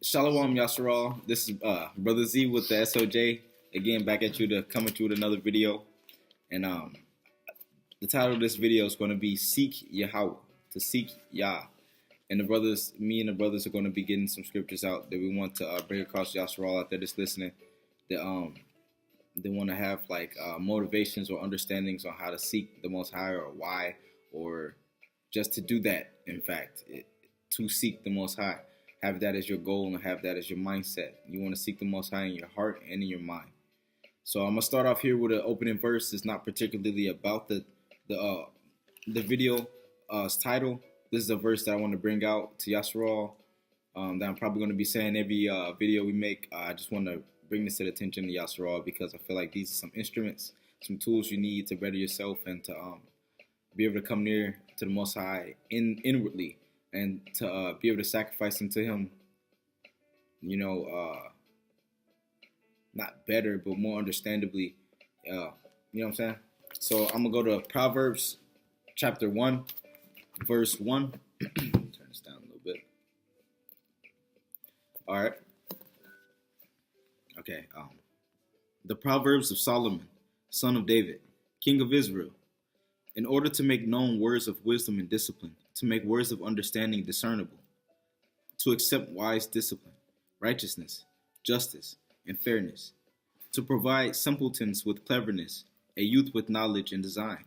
Shalawam Yasharal. This is Brother Z with the SOJ. Again, back at you to come at you with another video. And the title of this video is going to be Seek YAHAWAH, to seek Yah. And me and the brothers are going to be getting some scriptures out that we want to bring across Yasharal out there that's listening. That they want to have like motivations or understandings on how to seek the Most High, or why, or just to do that. In fact, to seek the Most High. Have that as your goal and have that as your mindset. You want to seek the Most High in your heart and in your mind. So I'm gonna start off here with an opening verse. It's not particularly about the video title. This is a verse that I want to bring out to Yasharal that I'm probably going to be saying every video we make. I just want to bring this to the attention of Yasharal because I feel like these are some instruments, some tools you need to better yourself and to be able to come near to the Most High inwardly. And to be able to sacrifice unto Him, not better, but more understandably, you know what I'm saying? So I'm going to go to Proverbs chapter 1, verse 1. Turn this down a little bit. All right. Okay. The Proverbs of Solomon, son of David, king of Israel, in order to make known words of wisdom and discipline, to make words of understanding discernible, to accept wise discipline, righteousness, justice, and fairness, to provide simpletons with cleverness, a youth with knowledge and design,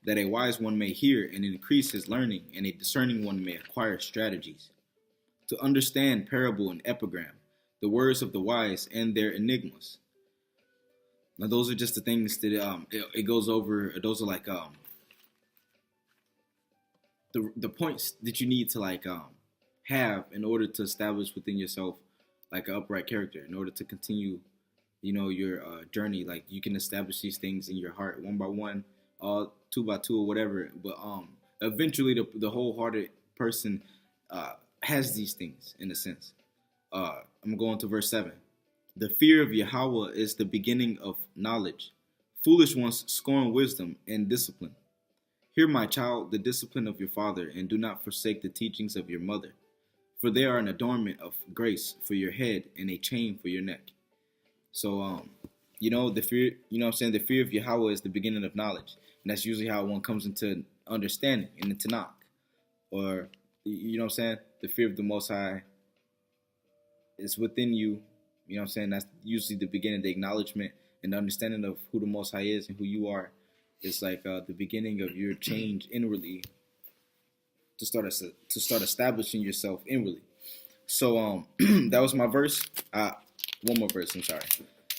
that a wise one may hear and increase his learning, and a discerning one may acquire strategies, to understand parable and epigram, the words of the wise and their enigmas. Now those are just the things that it goes over. Those are like the points that you need to like have in order to establish within yourself like an upright character, in order to continue, your journey. Like you can establish these things in your heart one by one, two by two, or whatever. But eventually, the wholehearted person has these things in a sense. I'm going to verse 7. The fear of YAHAWAH is the beginning of knowledge. Foolish ones scorn wisdom and discipline. Hear, my child, the discipline of your father, and do not forsake the teachings of your mother. For they are an adornment of grace for your head and a chain for your neck. So, the fear, the fear of YAHAWAH is the beginning of knowledge. And that's usually how one comes into understanding in the Tanakh. Or, the fear of the Most High is within you. That's usually the beginning, the acknowledgement and the understanding of who the Most High is and who you are. It's like the beginning of your change inwardly to start establishing yourself inwardly. So that was my verse. One more verse, I'm sorry.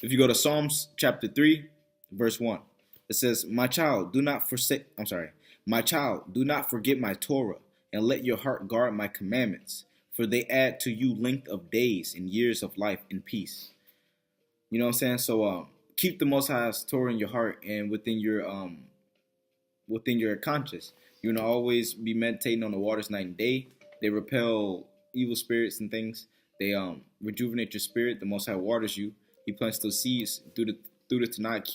If you go to Psalms chapter 3, verse 1, it says, My child, do not forget my Torah, and let your heart guard my commandments, for they add to you length of days and years of life and peace. You know what I'm saying? So keep the Most High's Torah in your heart and within your conscience. You want to always be meditating on the waters night and day. They repel evil spirits and things. They rejuvenate your spirit. The Most High waters you. He plants those seeds through the Tanakh.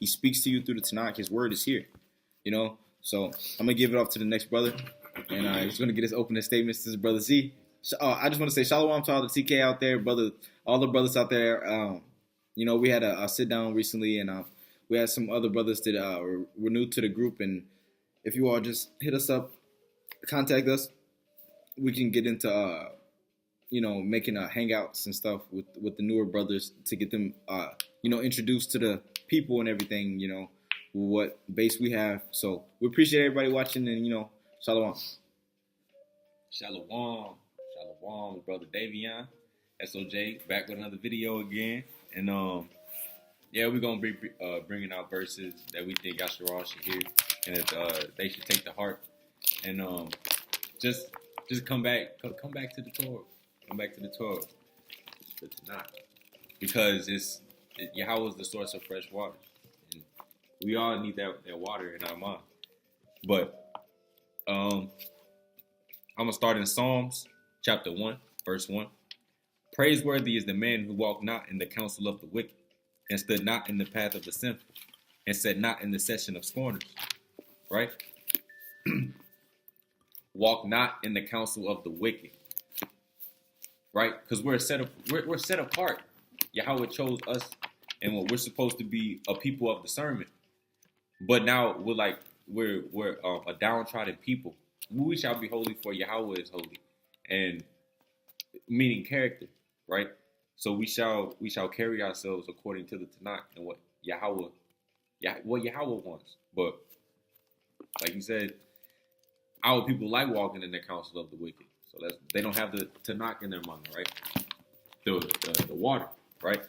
He speaks to you through the Tanakh. His word is here. So I'm gonna give it off to the next brother, and he's gonna get his opening statements. This is Brother Z. I just want to say Shalawam to all the TK out there, brother, all the brothers out there. We had a sit down recently, and we had some other brothers that were new to the group. And if you all just hit us up, contact us, we can get into making hangouts and stuff with the newer brothers to get them introduced to the people and everything. What base we have. So we appreciate everybody watching, and Shalawam. Shalawam, brother Davion, SOJ, back with another video again. And we're gonna be bringing out verses that we think Yasharal should hear, and that they should take to heart. And just come back to the Torah, the Tanakh, because Yahweh is the source of fresh water, and we all need that water in our mind. But I'm gonna start in Psalms chapter 1, verse 1. Praiseworthy is the man who walked not in the counsel of the wicked, and stood not in the path of the sinful, and sat not in the session of scorners. Right? Walk not in the counsel of the wicked. right? Because we're set apart. Yahweh chose us, and what we're supposed to be a people of discernment. But now we're a downtrodden people. We shall be holy, for Yahweh is holy, and meaning character, right? So we shall carry ourselves according to the Tanakh and what Yahweh wants. But like you said, our people like walking in the counsel of the wicked. So they don't have the Tanakh in their mind, right? The water, right?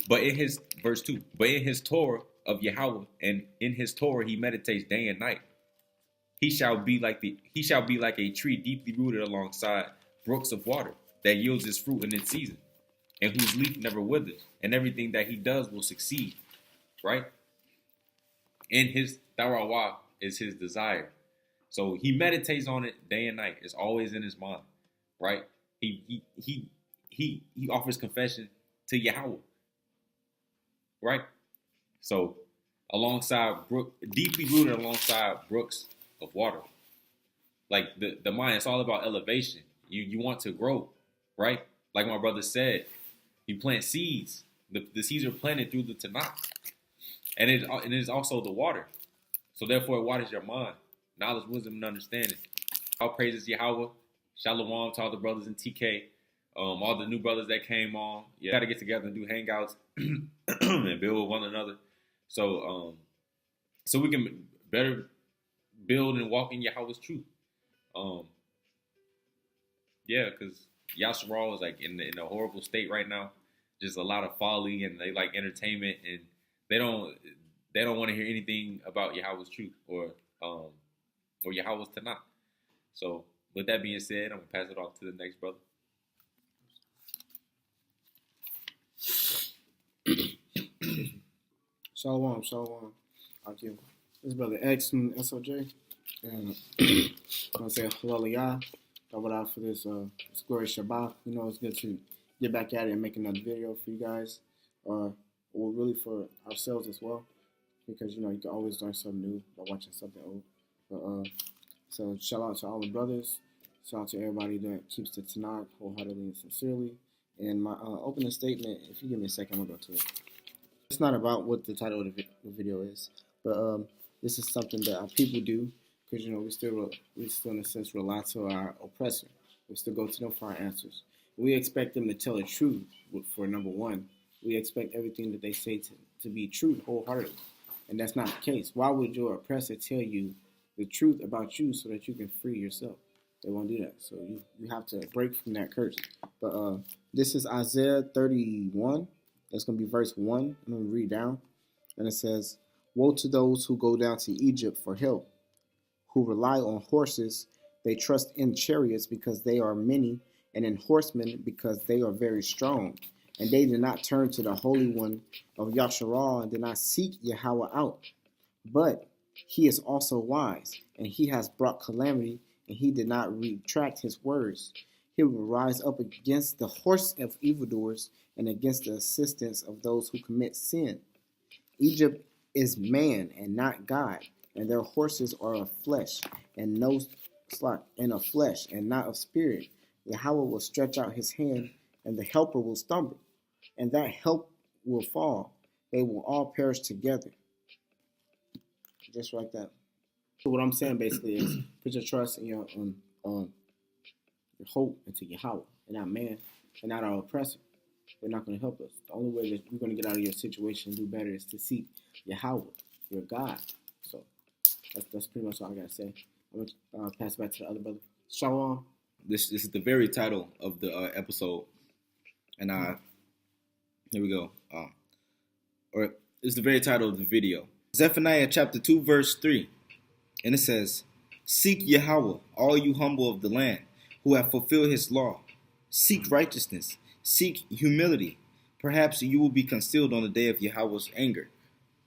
But in his verse 2, but in his Torah of Yahweh, and in his Torah he meditates day and night. He shall be like a tree deeply rooted alongside brooks of water that yields its fruit in its season, and whose leaf never withers, and everything that he does will succeed. Right? In his YAHAWAH is his desire. So he meditates on it day and night. It's always in his mind. Right? He offers confession to Yahweh. Right? So deeply rooted alongside brooks of water. Like the mind, it's all about elevation. You want to grow, right? Like my brother said, you plant seeds. The seeds are planted through the Tanakh. And it is also the water. So therefore it waters your mind. Knowledge, wisdom, and understanding. All praises Yahweh. Shalawam to all the brothers in TK. All the new brothers that came on. You got to get together and do hangouts and build with one another. So we can better build and walk in Yahweh's truth. Because Yasharal is like in a horrible state right now. Just a lot of folly, and they like entertainment, and they don't want to hear anything about Yahweh's truth or Yahweh's Tanakh. So with that being said, I'm gonna pass it off to the next brother. Shalawam. Thank you. This is Brother X from SOJ. And I want to say HalalwaYAH. Shout out for this glorious Shabbat. You know, it's good to get back at it and make another video for you guys. Or really for ourselves as well. Because, you know, you can always learn something new by watching something old. But, so shout out to all the brothers. Shout out to everybody that keeps the Tanakh wholeheartedly and sincerely. And my opening statement, if you give me a second, I'm going to go to it. It's not about what the title of the video is, but this is something that our people do because, you know, we still in a sense rely to our oppressor. We still go to them for our answers. We expect them to tell the truth. For number one, we expect everything that they say to be true wholeheartedly, and that's not the case. Why would your oppressor tell you the truth about you so that you can free yourself? They won't do that. So you have to break from that curse. But this is Isaiah 31. That's going to be verse 1. I'm going to read down. And it says, "Woe to those who go down to Egypt for help, who rely on horses. They trust in chariots because they are many, and in horsemen because they are very strong. And they did not turn to the Holy One of Yasharal and did not seek Yahweh out. But he is also wise, and he has brought calamity, and he did not retract his words. He will rise up against the horse of evildoers and against the assistance of those who commit sin. Egypt is man and not God, and their horses are of flesh and of flesh and not of spirit. Yahweh will stretch out his hand, and the helper will stumble, and that help will fall. They will all perish together." Just like that. So what I'm saying basically is put your trust in your hope into Yahweh and not man and not our oppressor. They're not going to help us. The only way that you're going to get out of your situation and do better is to seek Yahweh, your God. So that's pretty much all I got to say. I'm going to pass it back to the other brother. Shalom. This is the very title of the episode. And here we go. Or it's the very title of the video. Zephaniah chapter 2, verse 3. And it says, "Seek Yahweh, all you humble of the land, who have fulfilled his law. Seek righteousness. Seek humility. Perhaps you will be concealed on the day of Yahweh's anger."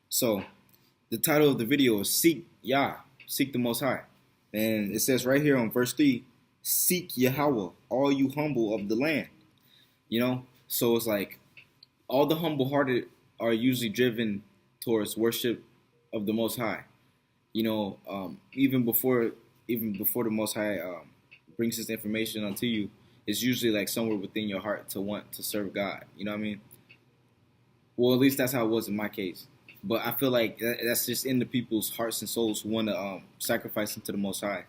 So, the title of the video is Seek Yah, Seek the Most High. And it says right here on verse 3, "Seek Yahweh, all you humble of the land." You know, so it's like all the humble-hearted are usually driven towards worship of the Most High. You know, even before the Most High brings this information unto you, it's usually like somewhere within your heart to want to serve God. You know what I mean? Well, at least that's how it was in my case. But I feel like that's just in the people's hearts and souls who want to sacrifice into the Most High,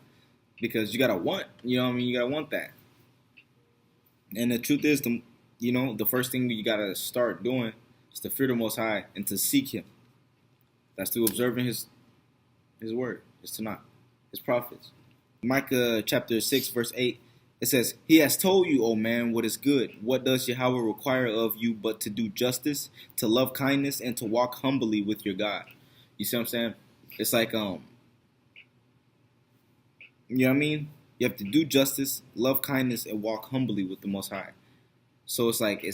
because you gotta want. You know what I mean? You gotta want that. And the truth is, the first thing you gotta start doing is to fear the Most High and to seek Him. That's through observing His word, His Tanakh, His prophets. Micah chapter 6, verse 8, it says, He has told you, O man, what is good. What does Yahweh require of you but to do justice, to love kindness, and to walk humbly with your God? You see what I'm saying? It's like, you know what I mean? You have to do justice, love kindness, and walk humbly with the Most High. So it's like,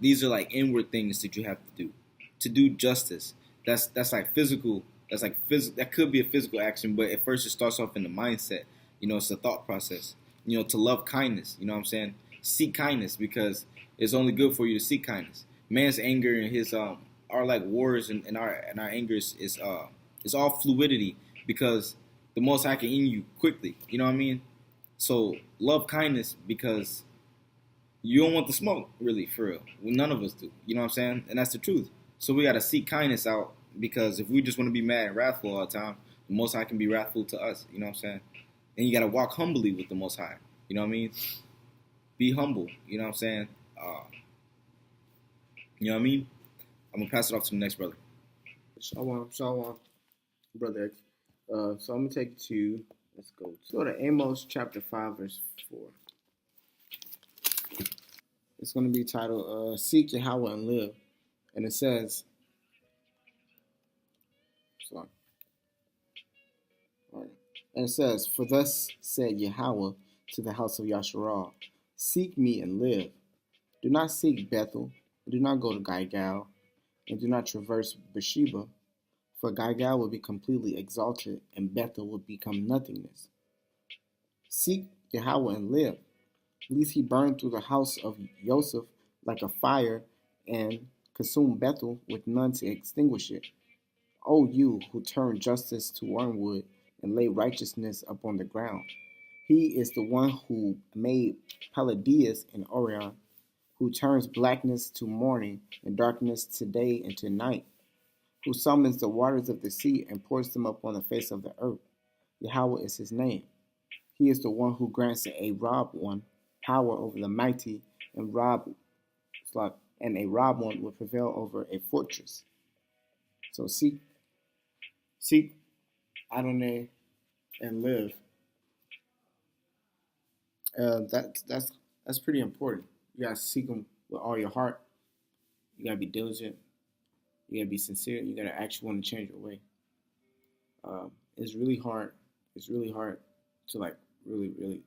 these are like inward things that you have to do. To do justice, that's like physical. That could be a physical action, but at first it starts off in the mindset. It's a thought process. To love kindness. You know what I'm saying? Seek kindness, because it's only good for you to seek kindness. Man's anger and his are like wars, and our anger is all fluidity, because the Most High can end you quickly. You know what I mean? So love kindness, because you don't want the smoke, really, for real. Well, none of us do. You know what I'm saying? And that's the truth. So we got to seek kindness out, because if we just want to be mad and wrathful all the time, the Most High can be wrathful to us. You know what I'm saying? And you got to walk humbly with the Most High. You know what I mean? Be humble. You know what I'm saying? You know what I mean? I'm going to pass it off to the next brother. Shalawam, brother X. So I'm going to take you to, let's go to Amos chapter 5, verse 4. It's going to be titled, Seek Yahweh and Live. And it says, sorry. All right. And it says, For thus said Yahweh to the house of Yasharal, Seek me and live. Do not seek Bethel, do not go to Gilgal, and do not traverse Beersheba, for Gilgal will be completely exalted, and Bethel will become nothingness. Seek Yahweh and live, lest he burn through the house of Joseph like a fire, and consume Bethel with none to extinguish it. O you who turn justice to wormwood, and lay righteousness upon the ground. He is the one who made Palladius and Orion, who turns blackness to morning and darkness to day and to night, who summons the waters of the sea and pours them upon the face of the earth. Yahweh is his name. He is the one who grants a robbed one power over the mighty, and a robbed one will prevail over a fortress. So seek Adonai and live. That's pretty important. You gotta seek him with all your heart. You gotta be diligent. You gotta be sincere. You gotta actually want to change your way. It's really hard. It's really hard to really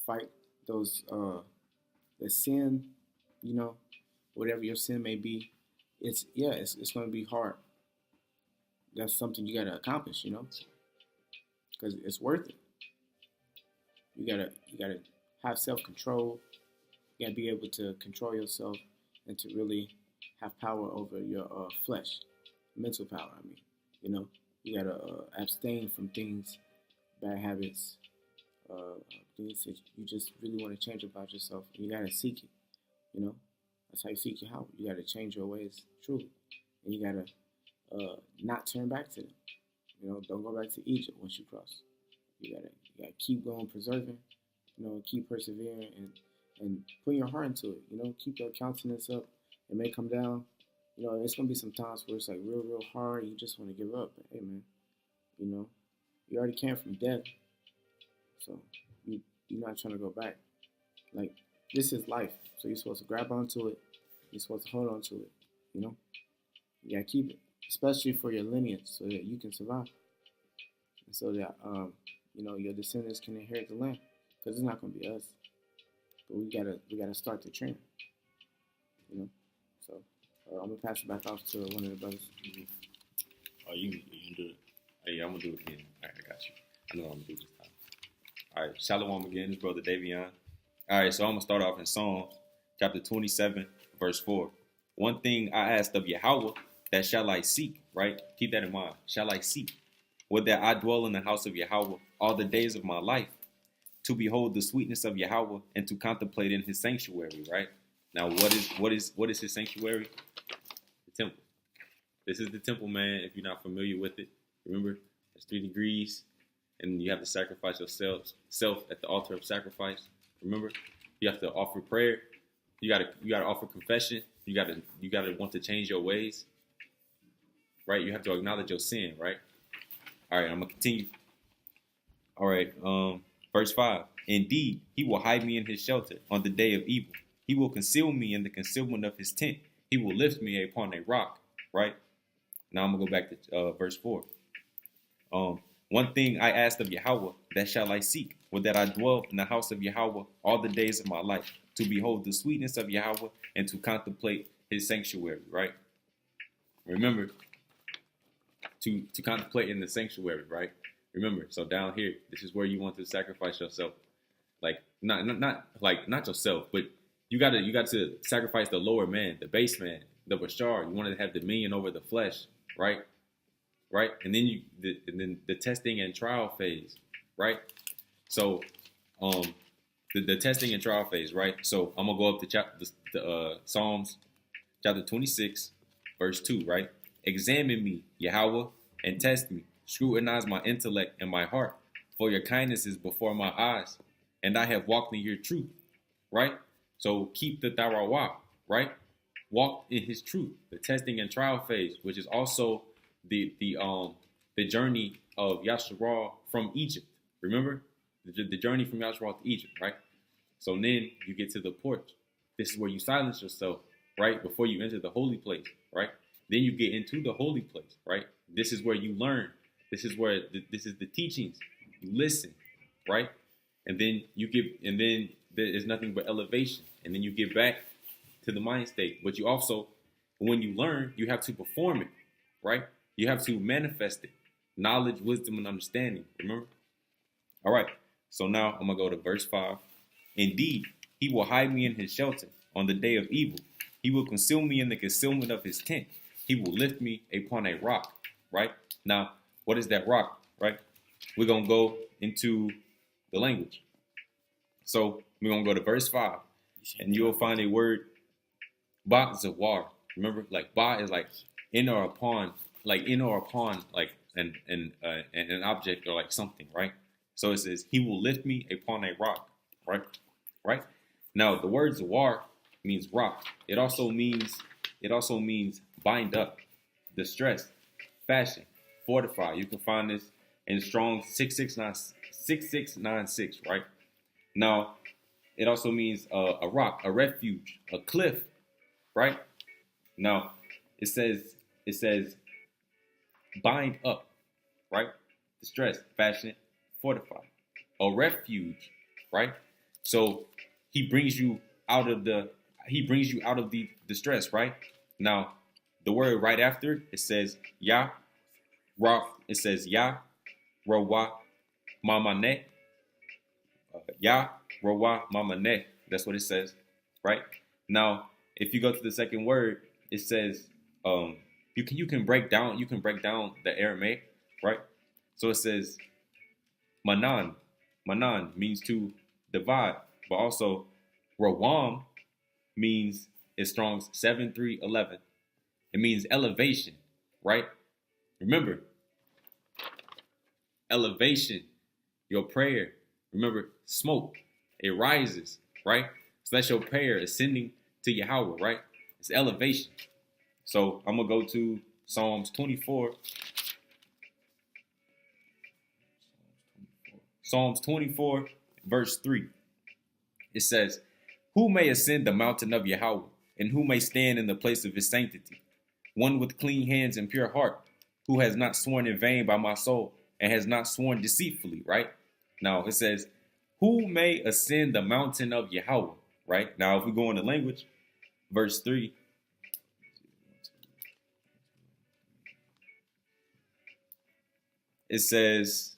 fight those the sin. Whatever your sin may be. It's gonna be hard. That's something you gotta accomplish. Because it's worth it. You gotta have self-control. You gotta be able to control yourself and to really have power over your flesh, mental power. You gotta abstain from things, bad habits, things that you just really want to change about yourself. And you gotta seek it. That's how you seek your help. You gotta change your ways truly, and you gotta not turn back to them. Don't go back to Egypt once you cross. You gotta keep going, preserving. Keep persevering and put your heart into it. Keep your countenance up. It may come down. It's gonna be some times where it's like real hard. You just want to give up. But hey, man, you already came from death, so you're not trying to go back. Like, this is life, so you're supposed to grab onto it. You're supposed to hold on to it. You gotta keep it, especially for your lineage, so that you can survive, and so that your descendants can inherit the land. Because it's not gonna be us, but we gotta start the trend. So I'm gonna pass it back off to one of the brothers. Oh, you can do it. Hey, I'm gonna do it again. All right, I got you. I know what I'm gonna do this time. All right, Shalawam again, his brother Davion. All right, so I'm gonna start off in Psalms chapter 27, verse 4. One thing I asked of Yahweh, that shall I seek, right? Keep that in mind. Shall I seek? Would that I dwell in the house of Yahweh all the days of my life, to behold the sweetness of Yahweh and to contemplate in his sanctuary, right? Now, what is his sanctuary? The temple. This is the temple, man. If you're not familiar with it, remember, it's 3 degrees, and you have to sacrifice yourself at the altar of sacrifice. Remember, you have to offer prayer. You gotta offer confession. You gotta want to change your ways, right? You have to acknowledge your sin, right? All right, I'm gonna continue. All right, verse 5. Indeed, he will hide me in his shelter on the day of evil. He will conceal me in the concealment of his tent. He will lift me upon a rock, right? Now I'm gonna go back to verse 4. One thing I asked of Yahweh, that shall I seek, or that I dwell in the house of Yahweh all the days of my life, to behold the sweetness of Yahweh and to contemplate his sanctuary, right? Remember, to contemplate in the sanctuary, right? Remember, so down here, this is where you want to sacrifice yourself. Like, not yourself, but you got to sacrifice the lower man, the base man, the bashar. You want to have dominion over the flesh, right? Right, and then the testing and trial phase, right? So, the testing and trial phase, right? So I'm gonna go up to Psalms chapter 26, verse 2, right? Examine me, Yahweh, and test me. Scrutinize my intellect and my heart, for your kindness is before my eyes, and I have walked in your truth, right? So keep the YAHAWAH, right? Walk in his truth, the testing and trial phase, which is also the journey of Yasharal from Egypt. Remember the journey from Yasharal to Egypt, right? So then you get to the porch. This is where you silence yourself, right? Before you enter the holy place, right? Then you get into the holy place, right? This is where you learn. This is where this is the teachings. You listen, right? And then then there is nothing but elevation. And then you get back to the mind state. But you also, when you learn, you have to perform it, right? You have to manifest it. Knowledge, wisdom, and understanding. Remember? All right. So now I'm going to go to verse 5. Indeed, he will hide me in his shelter on the day of evil. He will conceal me in the concealment of his tent. He will lift me upon a rock. Right? Now, what is that rock? Right? We're going to go into the language. So we're going to go to verse 5. And you will find a word, ba zawar. Remember? Like ba is like in or upon. Like an object or like something, right? So it says, he will lift me upon a rock, right? Right? Now the word zawar means rock. It also means bind up, distress, fashion, fortify. You can find this in Strong 6696, right? Now it also means a rock, a refuge, a cliff, right? Now it says bind up, right? Distress, fashion, fortify. A refuge, right? So he brings you out of the distress, right? Now, the word right after it says YAH, it says YAHAWAH Mamane. YAHAWAH Mamane. That's what it says, right? Now, if you go to the second word, it says you can break down the Aramaic, right? So it says manan. Manan means to divide, but also rawam means, it's Strong's 7311. It means elevation, right? Remember, elevation, your prayer. Remember, smoke, it rises, right? So that's your prayer ascending to Yahweh, right? It's elevation. So I'm going to go to Psalms 24. Psalms 24, verse 3. It says, who may ascend the mountain of Yahweh, and who may stand in the place of his sanctity? One with clean hands and pure heart, who has not sworn in vain by my soul, and has not sworn deceitfully, right? Now it says, who may ascend the mountain of Yahweh, right? Now if we go into language, verse 3. It says,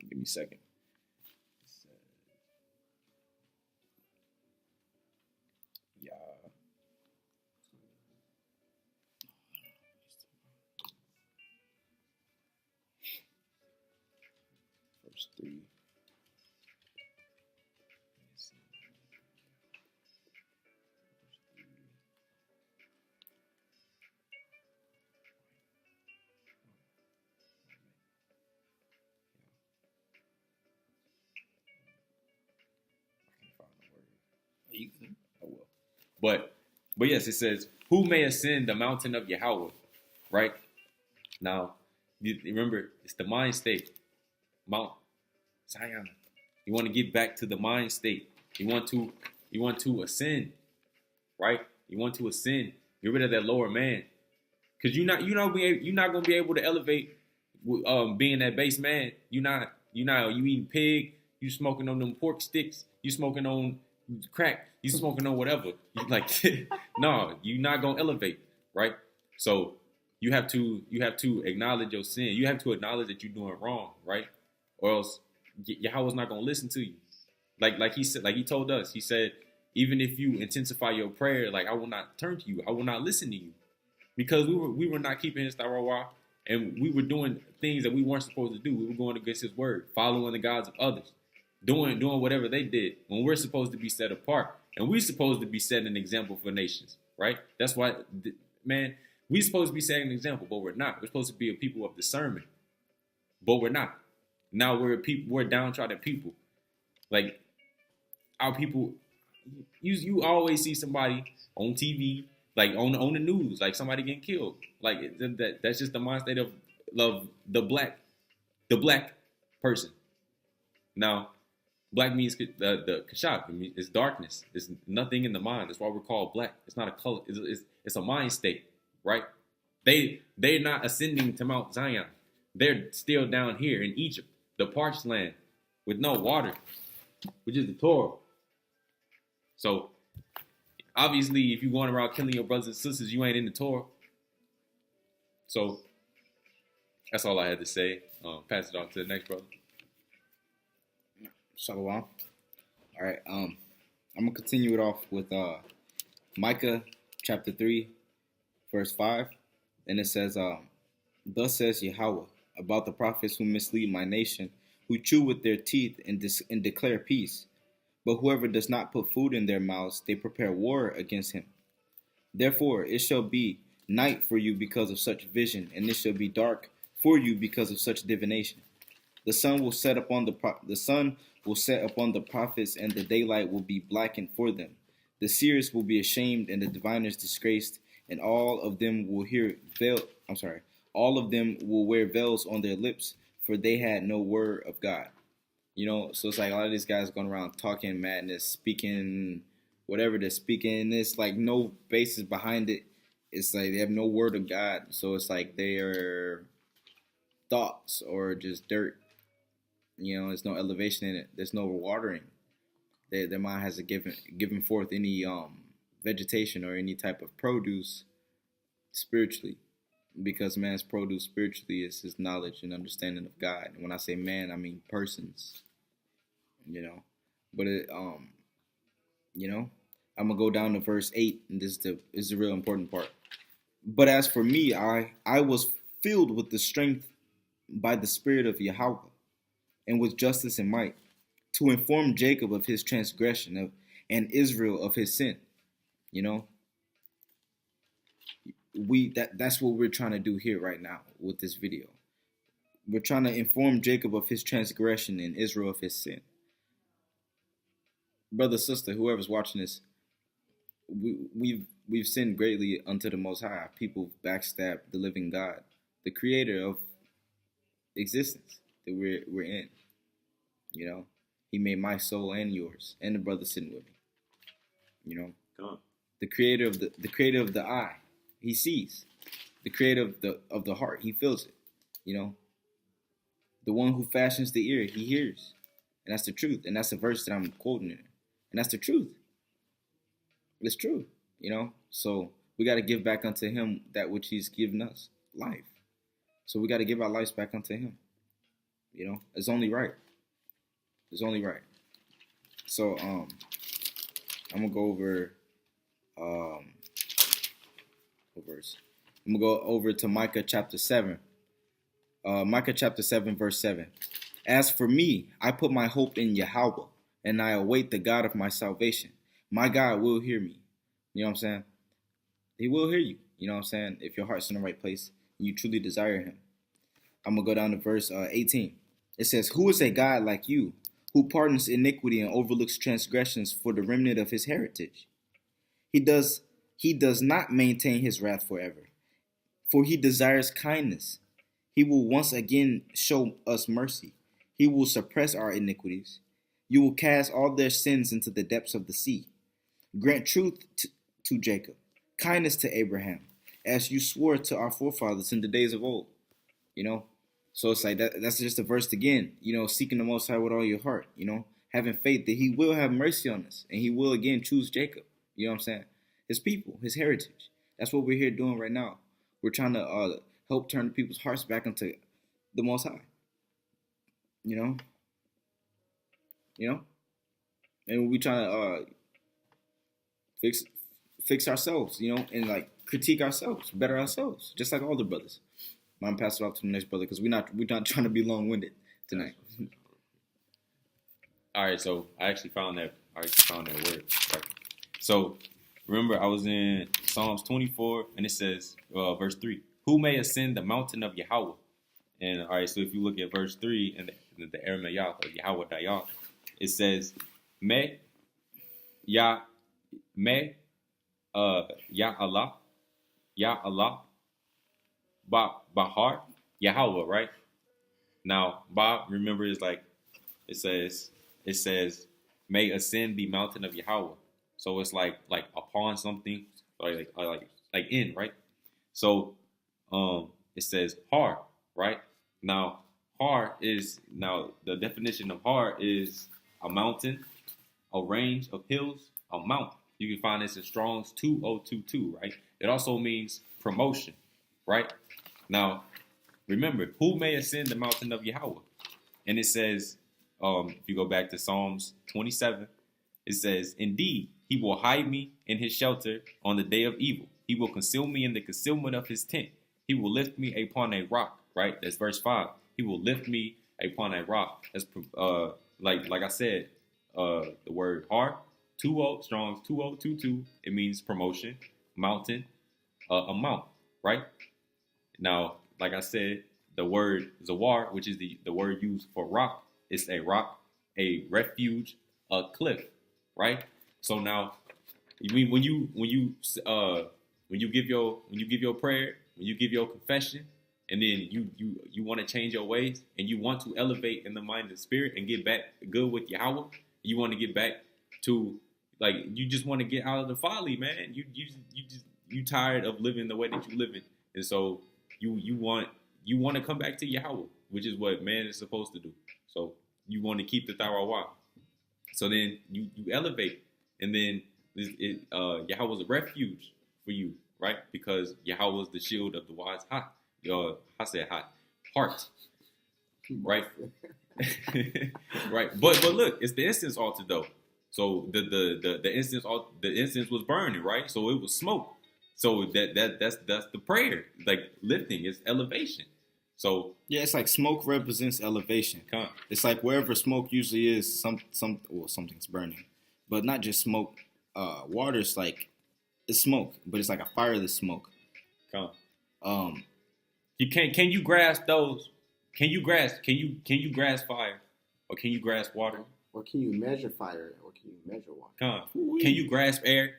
give me a second. 3. You good? I will. But yes, it says, who may ascend the mountain of Yahweh, right? Now, you remember, it's the mind state. Mount Zion. You want to get back to the mind state. You want to ascend, right? You want to ascend. Get rid of that lower man. Because you're not gonna be able to elevate being that base man. You eating pig, you smoking on them pork sticks, you smoking on crack, you smoking on whatever. You like no, you're not gonna elevate, right? So you have to acknowledge your sin. You have to acknowledge that you're doing wrong, right? Or else Yahweh's not gonna listen to you. Like he said, like he told us, he said, even if you intensify your prayer, like I will not turn to you, I will not listen to you. Because we were not keeping his Torah, and we were doing things that we weren't supposed to do. We were going against his word, following the gods of others, doing whatever they did when we're supposed to be set apart. And we're supposed to be setting an example for nations, right? That's why, man, we're supposed to be setting an example, but we're not. We're supposed to be a people of discernment, but we're not. Now we're downtrodden people. Like, our people, you always see somebody on TV, like on the news, like somebody getting killed. Like that's just the mind state of the black person. Now, black means the kashaf. It's darkness. It's nothing in the mind. That's why we're called black. It's not a color. It's a mind state, right? They're not ascending to Mount Zion. They're still down here in Egypt, the parched land with no water, which is the Torah. So, obviously, if you're going around killing your brothers and sisters, you ain't in the Torah. So, that's all I had to say. Pass it on to the next brother. Shalawam. All right. I'm gonna continue it off with Micah chapter 3, verse 5, and it says, "Thus says Yahweh about the prophets who mislead my nation, who chew with their teeth and declare peace. But whoever does not put food in their mouths, they prepare war against him. Therefore it shall be night for you because of such vision, and it shall be dark for you because of such divination. The sun will set upon the prophets, and the daylight will be blackened for them. The seers will be ashamed, and the diviners disgraced, and all of them will wear veils on their lips, for they had no word of God." You know, so it's like a lot of these guys going around talking madness, speaking whatever they're speaking. There's like no basis behind it. It's like they have no word of God. So it's like their thoughts or just dirt. You know, there's no elevation in it. There's no watering. Their mind hasn't given forth any vegetation or any type of produce spiritually. Because man's produce spiritually is his knowledge and understanding of God. And when I say man, I mean persons. You know, but I'm gonna go down to verse 8, and this is the real important part. "But as for me, I was filled with the strength by the Spirit of Yahweh, and with justice and might, to inform Jacob of his transgression and Israel of his sin." You know. That's what we're trying to do here right now with this video. We're trying to inform Jacob of his transgression and Israel of his sin. Brother, sister, whoever's watching this, we've sinned greatly unto the Most High. People backstab the living God, the creator of existence that we're in. You know, he made my soul and yours, and the brother sitting with me. You know, Come on. The creator of the eye. He sees. The creator of the heart, he feels it. You know, the one who fashions the ear, he hears. And that's the truth. And that's the verse that I'm quoting in. And that's the truth. It's true. You know, so we got to give back unto him that which he's given us, life. So we got to give our lives back unto him. You know, it's only right. It's only right. So I'm gonna go over what verse? I'm gonna go over to Micah chapter 7. Micah chapter 7, verse 7. As for me, I put my hope in YAHAWAH, and I await the God of my salvation. My God will hear me. You know what I'm saying? He will hear you. You know what I'm saying? If your heart's in the right place and you truly desire him. I'm going to go down to verse 18. It says, who is a God like you, who pardons iniquity and overlooks transgressions for the remnant of his heritage? He does not maintain his wrath forever, for he desires kindness. He will once again show us mercy. He will suppress our iniquities. You will cast all their sins into the depths of the sea. Grant truth to Jacob, kindness to Abraham, as you swore to our forefathers in the days of old. You know? So it's like that's just a verse again, you know, seeking the Most High with all your heart, you know, having faith that he will have mercy on us and he will again choose Jacob. You know what I'm saying? His people, his heritage. That's what we're here doing right now. We're trying to help turn people's hearts back into the Most High. You know? And we're trying to fix ourselves, you know, and like critique ourselves, better ourselves, just like all the brothers. I'm pass it off to the next brother because we're not trying to be long-winded tonight. All right, so I actually found that word. Right. So remember, I was in Psalms 24, and it says, verse 3, who may ascend the mountain of YAHAWAH? And all right, so if you look at verse 3 in the Aramaic or YAHWAH, it says, me, Ya Allah, Bahar, YAHAWAH, right? Now, Ba, remember, is like, it says, may ascend the mountain of YAHAWAH. So it's like upon something, or like in, right? So, it says har, right? Now, the definition of har is a mountain, a range of hills, a mount. You can find this in Strong's 2022, right? It also means promotion, right? Now, remember, who may ascend the mountain of YAHAWAH? And it says, if you go back to Psalms 27, it says, indeed, he will hide me in his shelter on the day of evil. He will conceal me in the concealment of his tent. He will lift me upon a rock, right? That's verse 5. He will lift me upon a rock. That's like I said, the word har, Strong's 2022, it means promotion, mountain, a mount, right? Now, like I said, the word zawar, which is the word used for rock, is a rock, a refuge, a cliff, right? So now, when you give your prayer, when you give your confession, and then you want to change your ways, and you want to elevate in the mind and spirit and get back good with YAHWAH, you want to get back to, like, you just want to get out of the folly, man. You tired of living the way that you living, and so you want to come back to YAHWAH, which is what man is supposed to do. So you want to keep the YAHWAH. So then you elevate, and then YAHWAH is a refuge for you, right? Because YAHWAH is the shield of the wise heart, right? Right. But look, it's the incense altar though. So the incense was burning, right? So it was smoke. So that's the prayer, like lifting, it's elevation. So yeah, it's like smoke represents elevation. It's like wherever smoke usually is, something's burning, but not just smoke. Water's like it's smoke, but it's like a fireless smoke. Can you grasp those? Can you grasp fire, or can you grasp water? Or can you measure fire, or can you measure water? Can you grasp air?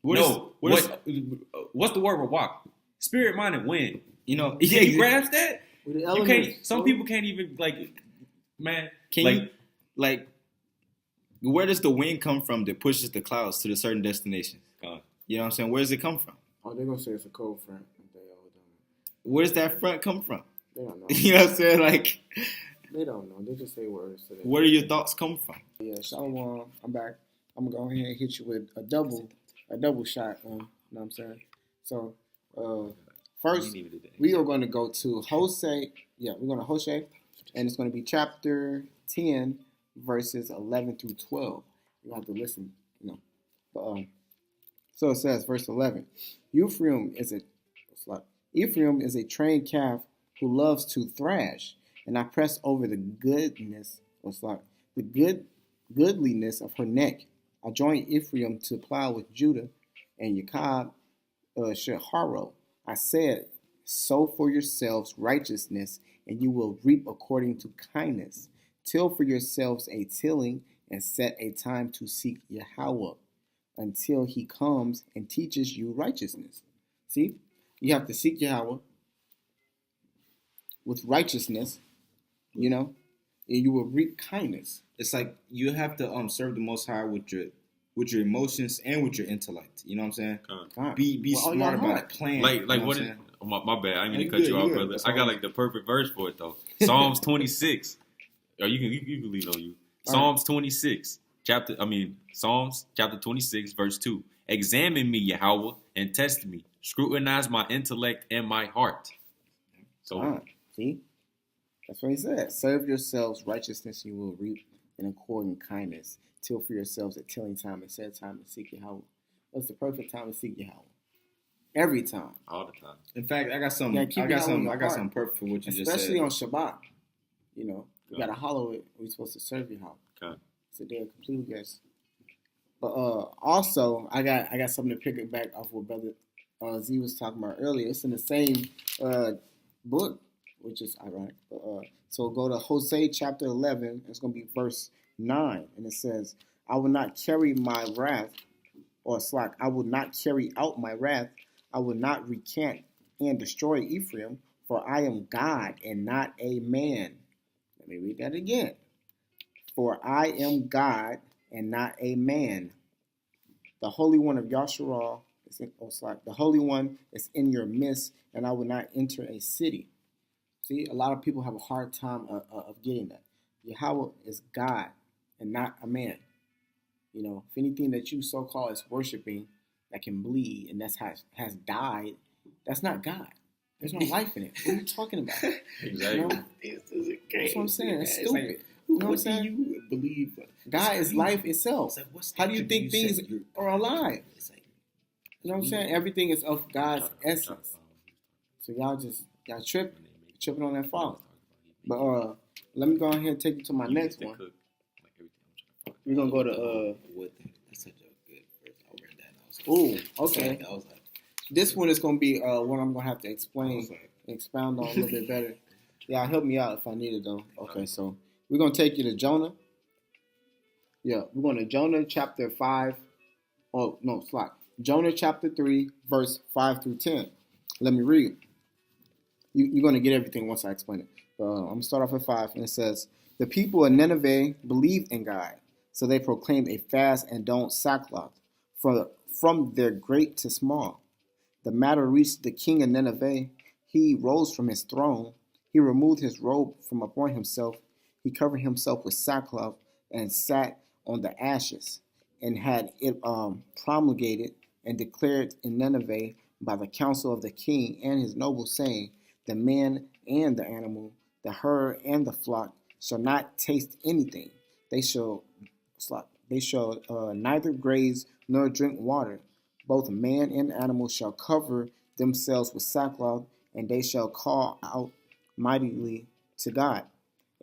What's the word for walk? Spirit, mind, and wind. You know, can you grasp that? You can't. Some people can't even man. Where does the wind come from that pushes the clouds to the certain destinations? You know what I'm saying? Where does it come from? Oh, they're gonna say it's a cold front. Where does that front come from? They don't know. You know what I'm saying? Like, they don't know. They just say words. So where do your thoughts come from? Yeah, Shalawam, I'm back. I'm gonna go ahead and hit you with a double shot. You know what I'm saying? So, first, we are going to go to Hosea. Yeah, we're going to Hosea, and it's going to be chapter 10, verses 11 through 12. You have to listen, you know. But, so it says, verse 11, Ephraim is a trained calf who loves to thrash, and I pressed over the goodness, goodliness of her neck. I joined Ephraim to plow with Judah, and Jacob should harrow. I said, sow for yourselves righteousness, and you will reap according to kindness. Till for yourselves a tilling, and set a time to seek Yahweh, until he comes and teaches you righteousness. See, you have to seek Yahweh with righteousness, and you will reap kindness. It's like you have to serve the Most High with your emotions and with your intellect. You know what I'm saying? Be smart about it. Plan. Like what? My bad. I didn't cut you off, brother. I got like the perfect verse for it though. Psalms 26. Oh, you can lean on you. Psalms 26. Psalms chapter 26, verse 2. Examine me, Yahweh, and test me. Scrutinize my intellect and my heart. So, see? That's what he said. Serve yourselves righteousness, and you will reap in accord and kindness. Till for yourselves at tilling time and set time to seek Yahweh. What's the perfect time to seek Yahweh? Every time. All the time. In fact, I got something perfect for what you just said. Especially on Shabbat. You got to hollow it. We're supposed to serve Yahweh. Okay. So they're completely guess. But also, I got something to pick it back off what Brother Z was talking about earlier. It's in the same book, which is ironic. So go to Hosea chapter 11. It's going to be verse 9. And it says, I will not carry my wrath, I will not carry out my wrath. I will not recant and destroy Ephraim, for I am God and not a man. Let me read that again. For I am God and not a man. The Holy One of Yasharal the Holy One is in your midst, and I will not enter a city. See, a lot of people have a hard time of getting that. Yahweh is God and not a man. If anything that you so-called is worshiping that can bleed and that's has died, that's not God. There's no life in it. What are you talking about? Exactly. That's what I'm saying. It's stupid. You know what I'm saying? You believe God is life itself. Like, how do you think things are alive? You know what I'm saying? Everything is of God's essence. So y'all tripping on that folly. But let me go ahead and take you to my next one. We're gonna go to That's such a good verse. I read that. And I was Ooh, okay. I was like, this one is gonna be one I'm gonna have to explain and expound on a little bit better. Yeah, help me out if I need it though. Okay, so we're gonna take you to Jonah. Yeah, we're going to Jonah chapter 5. Oh, no, slide. Jonah chapter 3, verse 5 through 10. Let me read. You're going to get everything once I explain it. I'm going to start off at 5, and it says, the people of Nineveh believed in God, so they proclaimed a fast and don't sackcloth, from their great to small. The matter reached the king of Nineveh. He rose from his throne. He removed his robe from upon himself. He covered himself with sackcloth and sat on the ashes, and had it promulgated and declared in Nineveh by the counsel of the king and his nobles, saying, the man and the animal, the herd and the flock shall not taste anything. They shall neither graze nor drink water. Both man and animal shall cover themselves with sackcloth, and they shall call out mightily to God.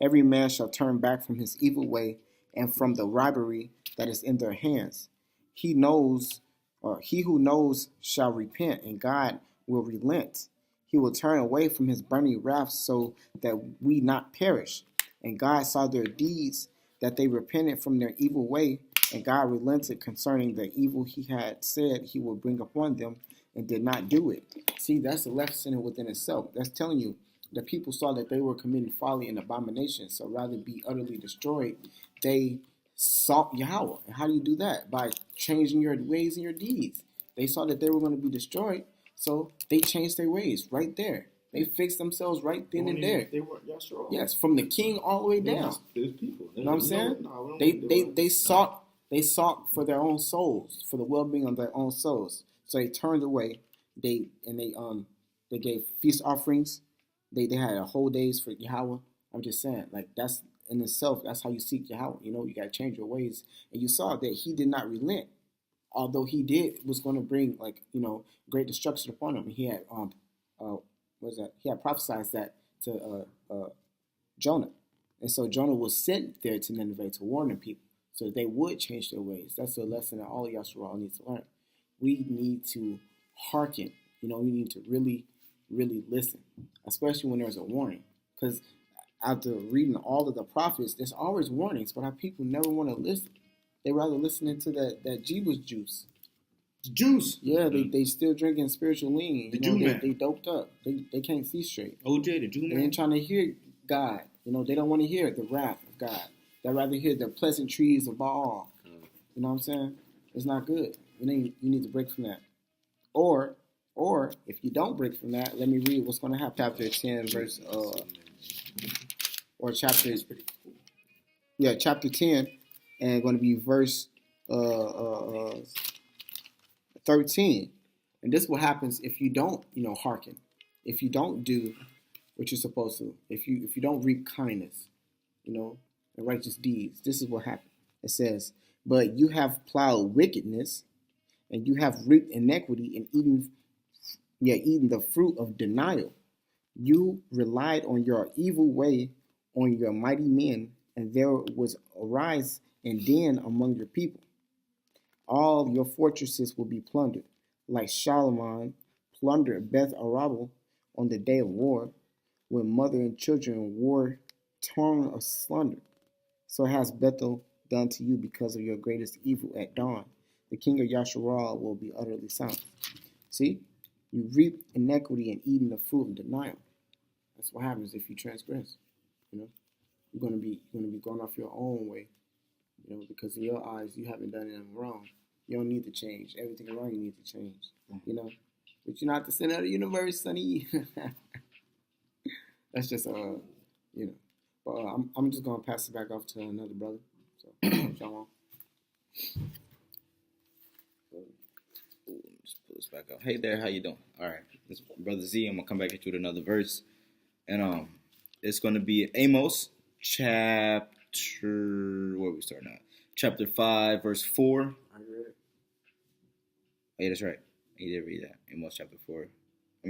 Every man shall turn back from his evil way and from the robbery that is in their hands. He who knows shall repent, and God will relent. He will turn away from his burning wrath so that we not perish. And God saw their deeds, that they repented from their evil way, and God relented concerning the evil he had said he would bring upon them, and did not do it. See, that's the lesson within itself. That's telling you the people saw that they were committing folly and abomination, so rather be utterly destroyed, they sought Yahweh. And how do you do that? By changing your ways and your deeds. They saw that they were going to be destroyed, so they changed their ways right there. They fixed themselves right then and there. They were Yasharal. Yes, from the king all the way down. There's people. You know what I'm saying? They sought for their own souls, for the well-being of their own souls. So they turned away. They gave feast offerings. They had a whole days for Yahweh. I'm just saying, like, that's in itself, that's how you seek Yahweh. You got to change your ways. And you saw that he did not relent, although he was going to bring, great destruction upon him. He had, He had prophesied that to Jonah. And so Jonah was sent there to Nineveh to warn the people so that they would change their ways. That's a lesson that all Yasharal needs to learn. We need to hearken. We need to really, really listen, especially when there's a warning. Because after reading all of the prophets, there's always warnings, but our people never want to listen. They rather listen into that Jeebus juice. Juice. Yeah, they still drinking spiritual lean. The Jew man. They doped up. They can't see straight. OJ, the Jew man. They ain't trying to hear God. They don't want to hear the wrath of God. They'd rather hear the pleasant trees of Baal. You know what I'm saying? It's not good. You need to break from that. Or if you don't break from that, let me read what's going to happen. Chapter 10, verse or chapter chapter 10, and going to be verse 13. And this is what happens if you don't, hearken. If you don't do what you're supposed to. If you don't reap kindness, and righteous deeds, this is what happens. It says, "But you have plowed wickedness, and you have reaped iniquity, and eaten the fruit of denial. You relied on your evil way, on your mighty men, and there was arise and den among your people. All your fortresses will be plundered, like Shalawam plundered Beth Arabah on the day of war, when mother and children were torn asunder. So has Bethel done to you because of your greatest evil at dawn. The king of Yasharal will be utterly silent." See? You reap iniquity and eating the fruit of denial. That's what happens if you transgress. You're gonna be going off your own way. Because in your eyes you haven't done anything wrong. You don't need to change. Everything around you needs to change. But you're not the center of the universe, sonny. That's just But I'm just gonna pass it back off to another brother. So Shalom. Just pull this back up. Hey there, how you doing? All right, this is Brother Z. I'm gonna come back at you with another verse, and it's gonna be Amos chapter. Where are we starting at? Chapter 5, verse 4. I read it. Oh, yeah, that's right. He did read that. Amos chapter 4.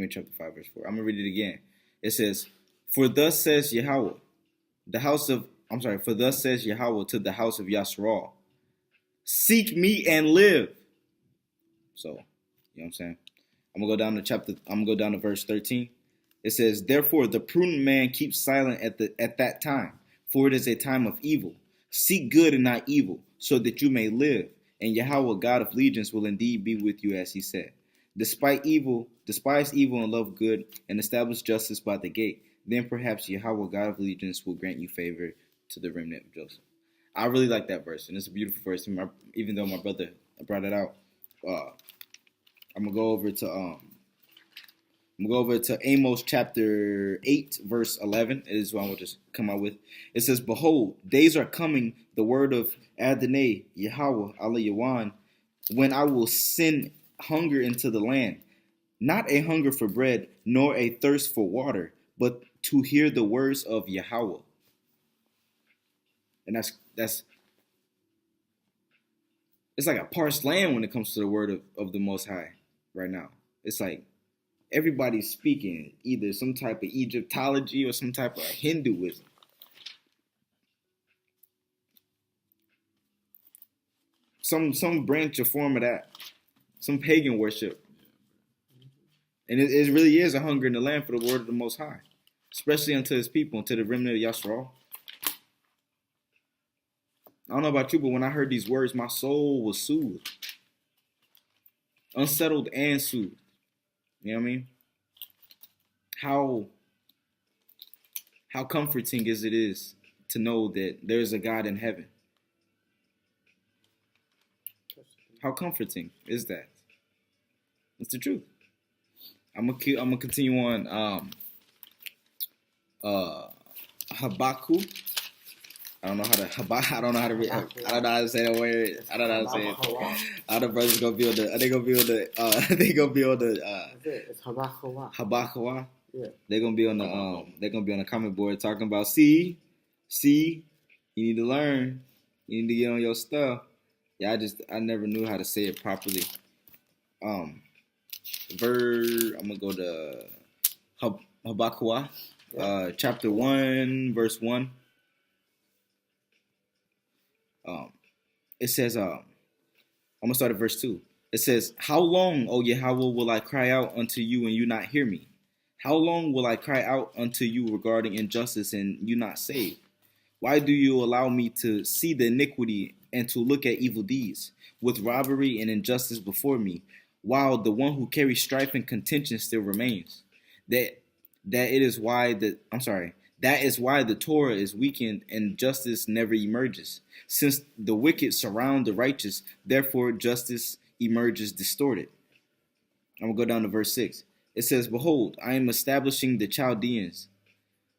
Chapter 5, verse 4. I'm gonna read it again. It says, "For thus says Yahweh, for thus says Yahweh to the house of Yasharal, seek me and live." So, you know what I'm saying? I'm gonna go down to verse 13. It says, "Therefore the prudent man keeps silent at that time, for it is a time of evil. Seek good and not evil, so that you may live. And Yahweh, God of legions, will indeed be with you, as he said. Despise evil and love good, and establish justice by the gate. Then perhaps Yahweh, God of legions, will grant you favor to the remnant of Joseph." I really like that verse, and it's a beautiful verse. Even though my brother brought it out, I'm gonna go over to Amos chapter 8, verse 11. It is what I'm gonna just come out with. It says, "Behold, days are coming, the word of Adonai Yahawah HalalwaYAH, when I will send hunger into the land, not a hunger for bread, nor a thirst for water, but to hear the words of Yahweh." And that's it's like a parched land when it comes to the word of the Most High right now. It's like everybody's speaking either some type of Egyptology or some type of Hinduism. Some branch or form of that. Some pagan worship. And it really is a hunger in the land for the word of the Most High. Especially unto his people, unto the remnant of Yasharal. I don't know about you, but when I heard these words, my soul was soothed. Unsettled and soothed. You know what I mean? How comforting it is to know that there's a God in heaven. How comforting is that? It's the truth. I'm gonna continue on Habakkuk. I don't know how to read. I don't know how to say that word. I don't know how to say it. All the brothers gonna be on the. They gonna be on the. It's HaBaKawah. Yeah. They're gonna be on the. They're gonna be on the comment board talking about. See. You need to learn. You need to get on your stuff. Yeah, I never knew how to say it properly. I'm gonna go to HaBaKawah. chapter 1, verse 1. It says, I'm going to start at verse 2. It says, how long, O Yahawah, will I cry out unto you and you not hear me? How long will I cry out unto you regarding injustice and you not save? Why do you allow me to see the iniquity and to look at evil deeds, with robbery and injustice before me, while the one who carries strife and contention still remains? That is why the Torah is weakened and justice never emerges. Since the wicked surround the righteous, therefore justice emerges distorted. I'm going to go down to verse 6. It says, behold, I am establishing the Chaldeans,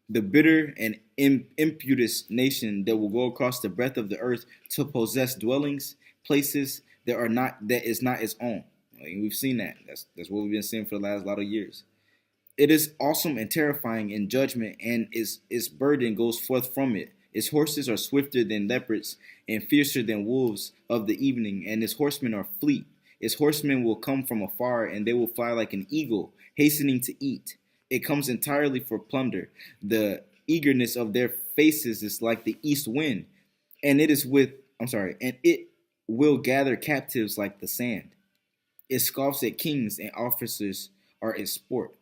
the bitter and impious nation that will go across the breadth of the earth to possess dwellings, places that is not its own. We've seen that. That's what we've been seeing for the last lot of years. It is awesome and terrifying in judgment, and its burden goes forth from it. Its horses are swifter than leopards and fiercer than wolves of the evening, and its horsemen are fleet. Its horsemen will come from afar, and they will fly like an eagle, hastening to eat. It comes entirely for plunder. The eagerness of their faces is like the east wind, and it will gather captives like the sand. It scoffs at kings, and officers are its sport.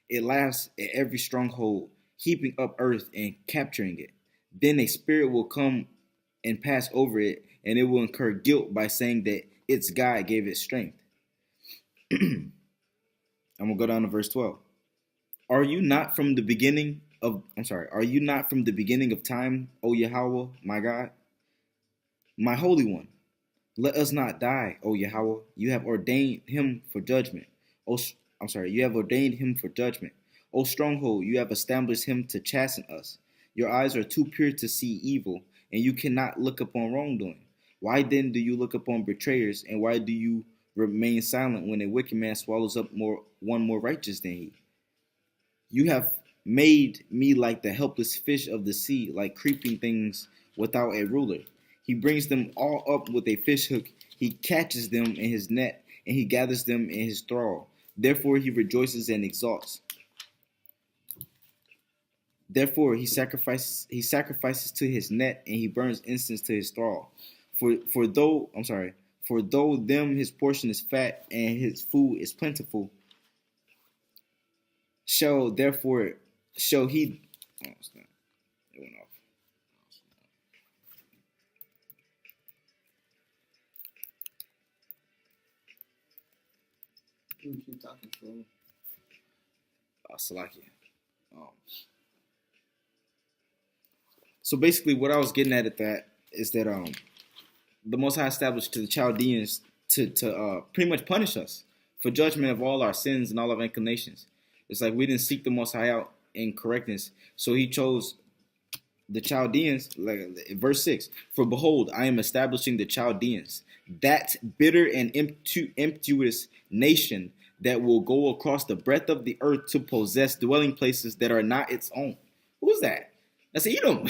It laughs at every stronghold, heaping up earth and capturing it. Then a spirit will come and pass over it, and it will incur guilt by saying that its God gave it strength. I'm going to go down to verse 12. Are you not from the beginning of time, O Yahawah, my God? My Holy One, let us not die, O Yahawah. You have ordained him for judgment. You have ordained him for judgment. O stronghold, you have established him to chasten us. Your eyes are too pure to see evil, and you cannot look upon wrongdoing. Why then do you look upon betrayers, and why do you remain silent when a wicked man swallows up one more righteous than he? You have made me like the helpless fish of the sea, like creeping things without a ruler. He brings them all up with a fish hook. He catches them in his net, and he gathers them in his thrall. Therefore he rejoices and exalts. Therefore he sacrifices to his net, and he burns incense to his thrall. For though them his portion is fat and his food is plentiful, shall he it went off. Keep talking to him. Salakia. So basically what I was getting at that is that the Most High established to the Chaldeans to pretty much punish us for judgment of all our sins and all our inclinations. It's like we didn't seek the Most High out in correctness, so he chose the Chaldeans, like verse 6. For behold, I am establishing the Chaldeans, that bitter and impetuous nation that will go across the breadth of the earth to possess dwelling places that are not its own. Who's that? That's Edom.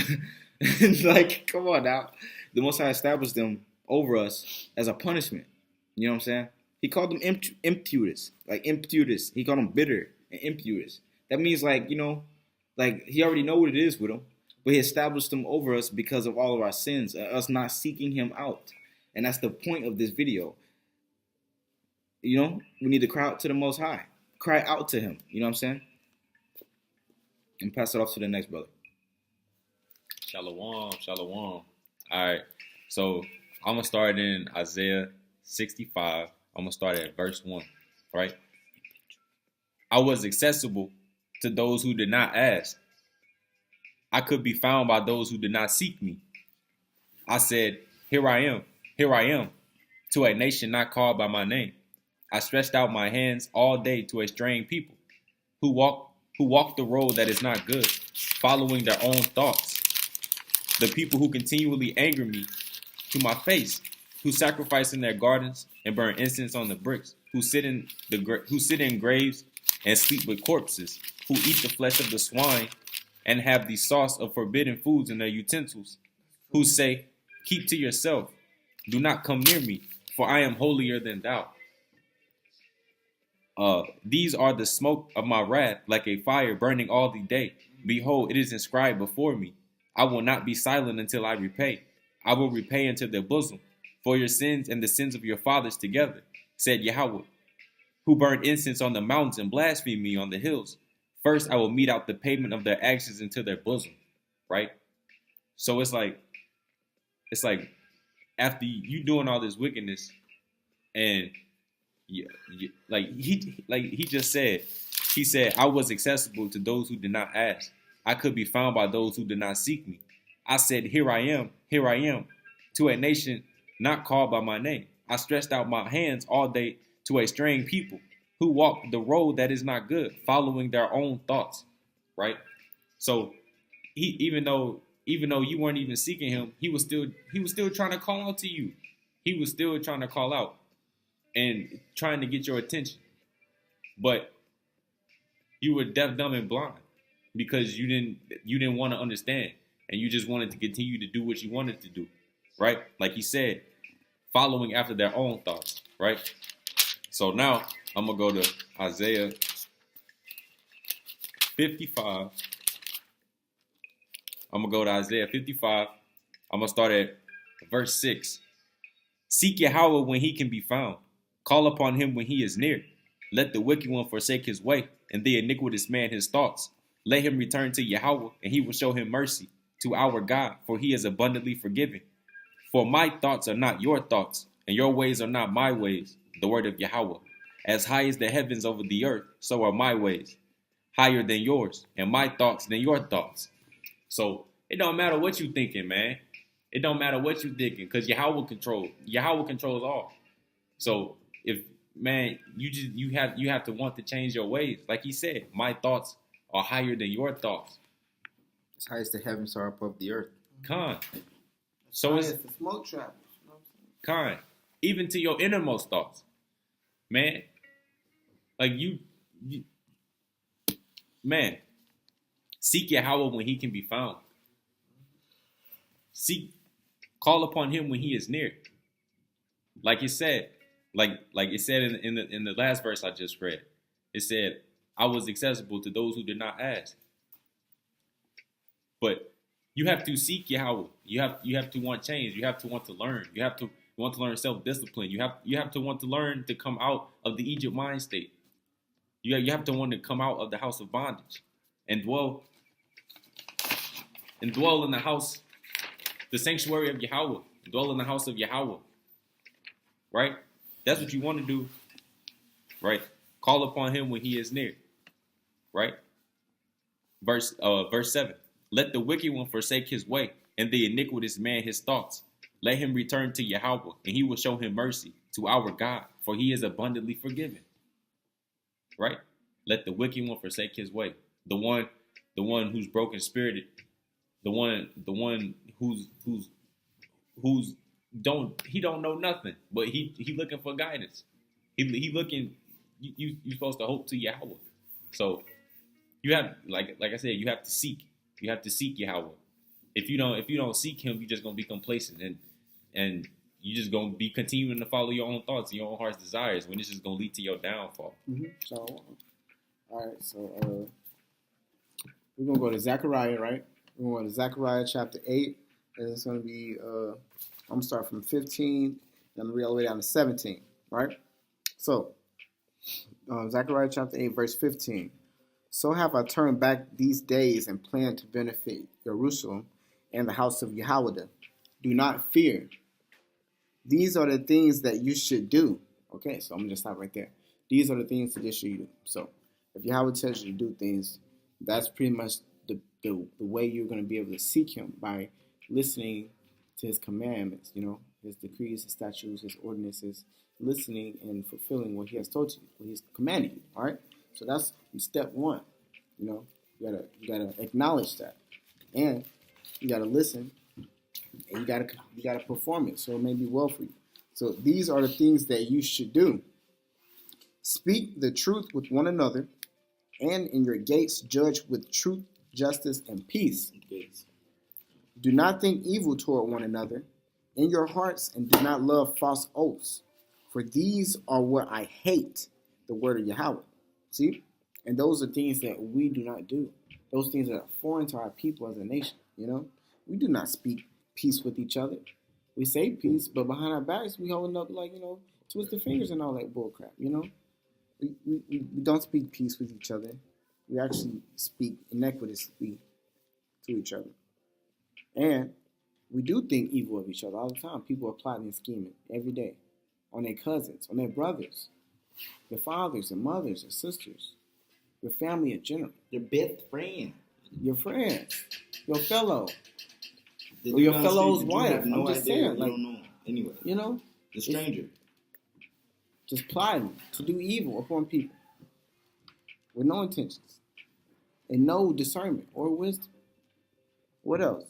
Like, come on now. The Most High established them over us as a punishment. You know what I'm saying? He called them impetuous. He called them bitter and impetuous. That means like he already know what it is with them, but he established them over us because of all of our sins, us not seeking him out. And that's the point of this video. We need to cry out to the Most High. Cry out to him. You know what I'm saying? And pass it off to the next brother. Shalawam. All right. So I'm going to start in Isaiah 65. I'm going to start at verse 1. Right? I was accessible to those who did not ask. I could be found by those who did not seek me. I said, here I am, to a nation not called by my name. I stretched out my hands all day to a straying people who walk the road that is not good, following their own thoughts. The people who continually anger me to my face, who sacrifice in their gardens and burn incense on the bricks, who sit in graves and sleep with corpses, who eat the flesh of the swine and have the sauce of forbidden foods in their utensils, who say, keep to yourself, do not come near me, for I am holier than thou. These are the smoke of my wrath, like a fire burning all the day, Behold, it is inscribed before me. I will not be silent until I repay. I will repay into their bosom for your sins and the sins of your fathers together, said Yahweh, who burned incense on the mountains and blasphemed me on the hills. First, I will mete out the payment of their actions into their bosom. Right? So it's like after you doing all this wickedness, and he just said, he said, I was accessible to those who did not ask. I could be found by those who did not seek me. I said, here I am, to a nation not called by my name. I stretched out my hands all day to a straying people who walk the road that is not good, following their own thoughts. Right? So even though you weren't even seeking him, he was still trying to call out to you. He was still trying to call out and trying to get your attention. But you were deaf, dumb, and blind because you didn't want to understand, and you just wanted to continue to do what you wanted to do. Right? Like he said, following after their own thoughts. Right? So now I'm going to go to Isaiah 55. I'm going to go to Isaiah 55. I'm going to start at verse 6. Seek Yahweh when he can be found. Call upon him when he is near. Let the wicked one forsake his way, and the iniquitous man his thoughts. Let him return to Yahweh, and he will show him mercy, to our God, for he is abundantly forgiving. For my thoughts are not your thoughts, and your ways are not my ways, the word of Yahweh. As high as the heavens over the earth, so are my ways, higher than yours, and my thoughts than your thoughts. So it don't matter what you thinking, man. It don't matter what you thinking, because Yahweh controls all. So if, man, you have to want to change your ways. Like he said, my thoughts are higher than your thoughts. As high as the heavens are above the earth. Con. So it's the smoke trap. Con. Even to your innermost thoughts. Man. Like you man. Seek Yahweh when he can be found. Call upon him when he is near. Like it said, like it said in the last verse I just read. It said, I was accessible to those who did not ask. But you have to seek Yahweh. You have to want change. You have to want to learn. You have to want to learn self-discipline. You have to want to learn to come out of the Egypt mind state. You have to want to come out of the house of bondage and dwell in the house, the sanctuary of Yahweh. Dwell in the house of Yahweh. Right? That's what you want to do. Right? Call upon him when he is near. Right? Verse 7. Let the wicked one forsake his way, and the iniquitous man his thoughts. Let him return to Yahweh, and he will show him mercy, to our God, for he is abundantly forgiven. Right? Let the wicked one forsake his way. The one who's broken spirited, the one who's don't know nothing, but he looking for guidance. He looking. You supposed to hope to Yahweh. So you have, like I said, you have to seek. You have to seek Yahweh. If you don't seek him, you're just gonna be complacent and you're just gonna be continuing to follow your own thoughts and your own heart's desires, when it's just gonna lead to your downfall. Mm-hmm. So, all right. So we're gonna go to Zechariah, right? We're going to Zechariah chapter 8, and it's gonna be I'm gonna start from 15, and I'm gonna read all the way down to 17, right? So Zechariah chapter 8, verse 15. So have I turned back these days and planned to benefit Jerusalem and the house of Yahweh. Do not fear. These are the things that you should do. Okay, so I'm going to just stop right there. These are the things that you should do. So if Yahweh tells you to do things, that's pretty much the way you're going to be able to seek him, by listening to his commandments, his decrees, his statutes, his ordinances, listening and fulfilling what he has told you, what he's commanded you, all right? So that's step one. You gotta acknowledge that, and you gotta listen, and you gotta perform it, so it may be well for you. So these are the things that you should do. Speak the truth with one another, and in your gates judge with truth, justice, and peace. Do not think evil toward one another in your hearts, and do not love false oaths, for these are what I hate, the word of Yahweh. See? And those are things that we do not do. Those things are foreign to our people as a nation. We do not speak peace with each other. We say peace, but behind our backs, we holding up like twisted fingers and all that bullcrap. We don't speak peace with each other. We actually speak inequitously to each other, and we do think evil of each other all the time. People are plotting and scheming every day on their cousins, on their brothers, their fathers and mothers and sisters, your family in general, Your best friend, your friends, your fellow, the or your dude fellow's that you wife. have no I'm just idea, saying, you like, don't know. Anyway, the stranger. Just plotting to do evil upon people with no intentions and no discernment or wisdom. What else?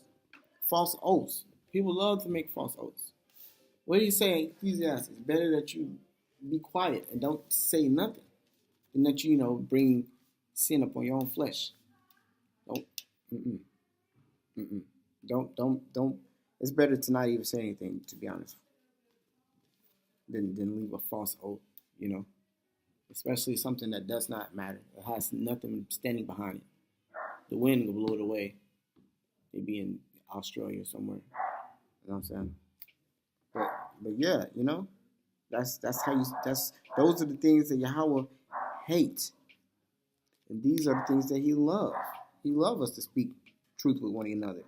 False oaths. People love to make false oaths. What do you say in Ecclesiastes? It's better that you be quiet and don't say nothing than that you, bring sin upon your own flesh. Don't. It's better to not even say anything, to be honest, than leave a false oath, especially something that does not matter. It has nothing standing behind it. The wind will blow it away. They'd be in Australia somewhere. You know what I'm saying? But yeah, that's those are the things that Yahweh hates. And these are the things that he loves. He loves us to speak truth with one another,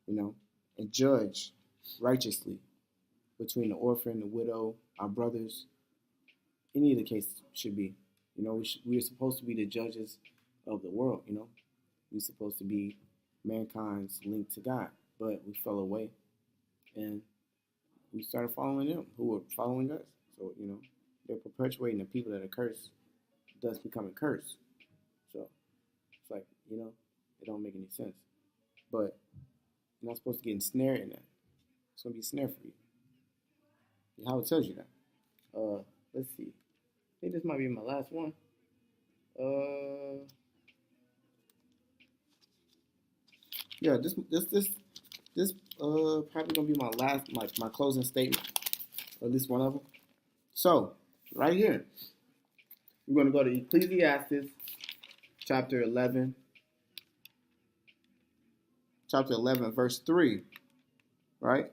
and judge righteously between the orphan, the widow, our brothers. Any of the cases should be. We are supposed to be the judges of the world, We're supposed to be mankind's link to God. But we fell away and we started following them who were following us. So, they're perpetuating the people that are cursed, thus becoming cursed. So it's like, it don't make any sense. But you're not supposed to get ensnared in that. It's going to be a snare for you. How it tells you that. Let's see. I think this might be my last one. Yeah, this probably gonna be my closing statement, or at least one of them. So right here, we're gonna go to Ecclesiastes chapter 11, verse 3, right?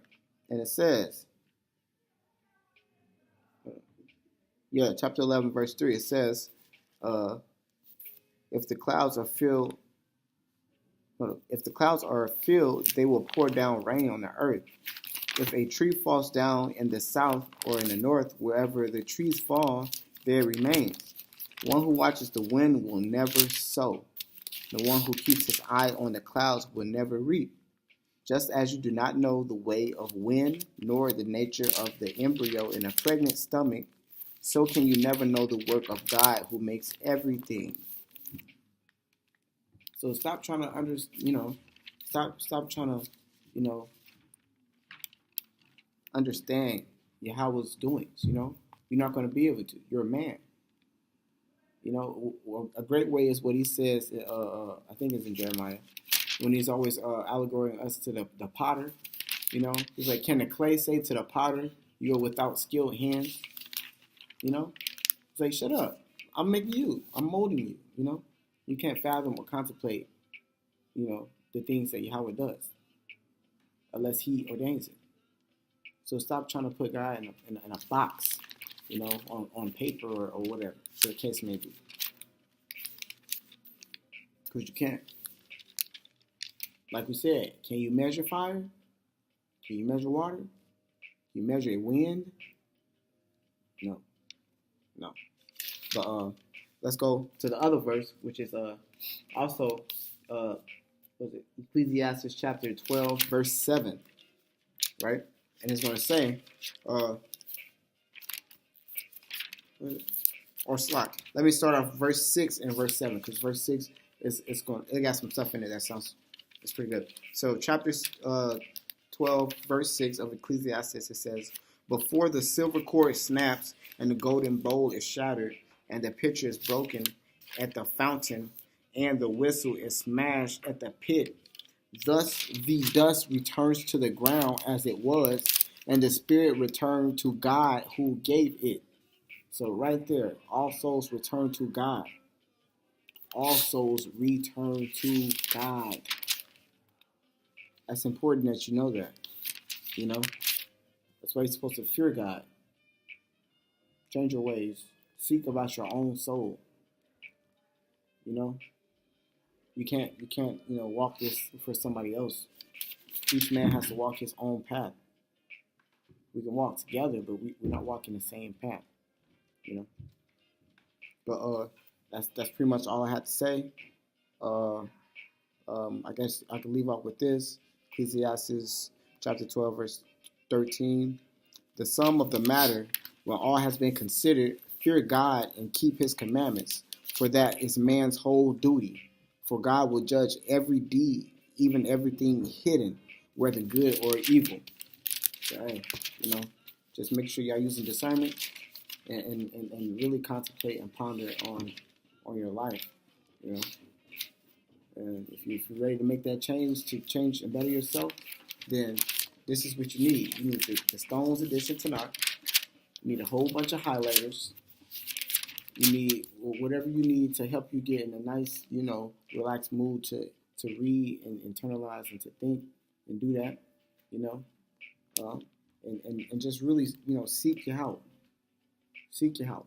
And it says, chapter 11, verse 3. It says, if the clouds are filled, they will pour down rain on the earth. If a tree falls down in the south or in the north, wherever the trees fall, there it remains. One who watches the wind will never sow. The one who keeps his eye on the clouds will never reap. Just as you do not know the way of wind, nor the nature of the embryo in a pregnant stomach, so can you never know the work of God who makes everything. So stop trying to stop trying to, understand Yahweh's doings. You're not going to be able to. You're a man. A great way is what he says. I think it's in Jeremiah, when he's always allegoring us to the potter. He's like, can the clay say to the potter, "You're without skilled hands"? It's like, shut up. I'm making you. I'm molding you. You can't fathom or contemplate, the things that Yahweh does, unless He ordains it. So stop trying to put God in a box, on paper or whatever the case may be, because you can't. Like we said, can you measure fire? Can you measure water? Can you measure a wind? No. But let's go to the other verse, which is also Ecclesiastes chapter 12, verse 7, right? And it's going to say, let me start off verse 6 and verse 7, because verse 6 it got some stuff in it it's pretty good. So chapter 12, verse 6 of Ecclesiastes, it says, before the silver cord snaps and the golden bowl is shattered and the pitcher is broken at the fountain and the whistle is smashed at the pit, thus the dust returns to the ground as it was, and the spirit returned to God who gave it. So right there, all souls return to God. all souls return to God. That's important that you know that. You know? That's why you're supposed to fear God. Change your ways. Seek about your own soul. You know? You can't, walk this for somebody else. Each man has to walk his own path. We can walk together, but we're not walking the same path. You know? But that's pretty much all I had to say. I guess I can leave off with this. Ecclesiastes chapter 12, verse 13. The sum of the matter, when all has been considered, fear God and keep his commandments, for that is man's whole duty. For God will judge every deed, even everything hidden, whether good or evil. So, hey, just make sure y'all using discernment and really contemplate and ponder on your life. And if you're ready to make that change, to change and better yourself, then this is what you need. You need the Stones edition tonight. You need a whole bunch of highlighters. You need whatever you need to help you get in a nice, relaxed mood to read and internalize and to think and do that, and just really, seek your help. Seek your help.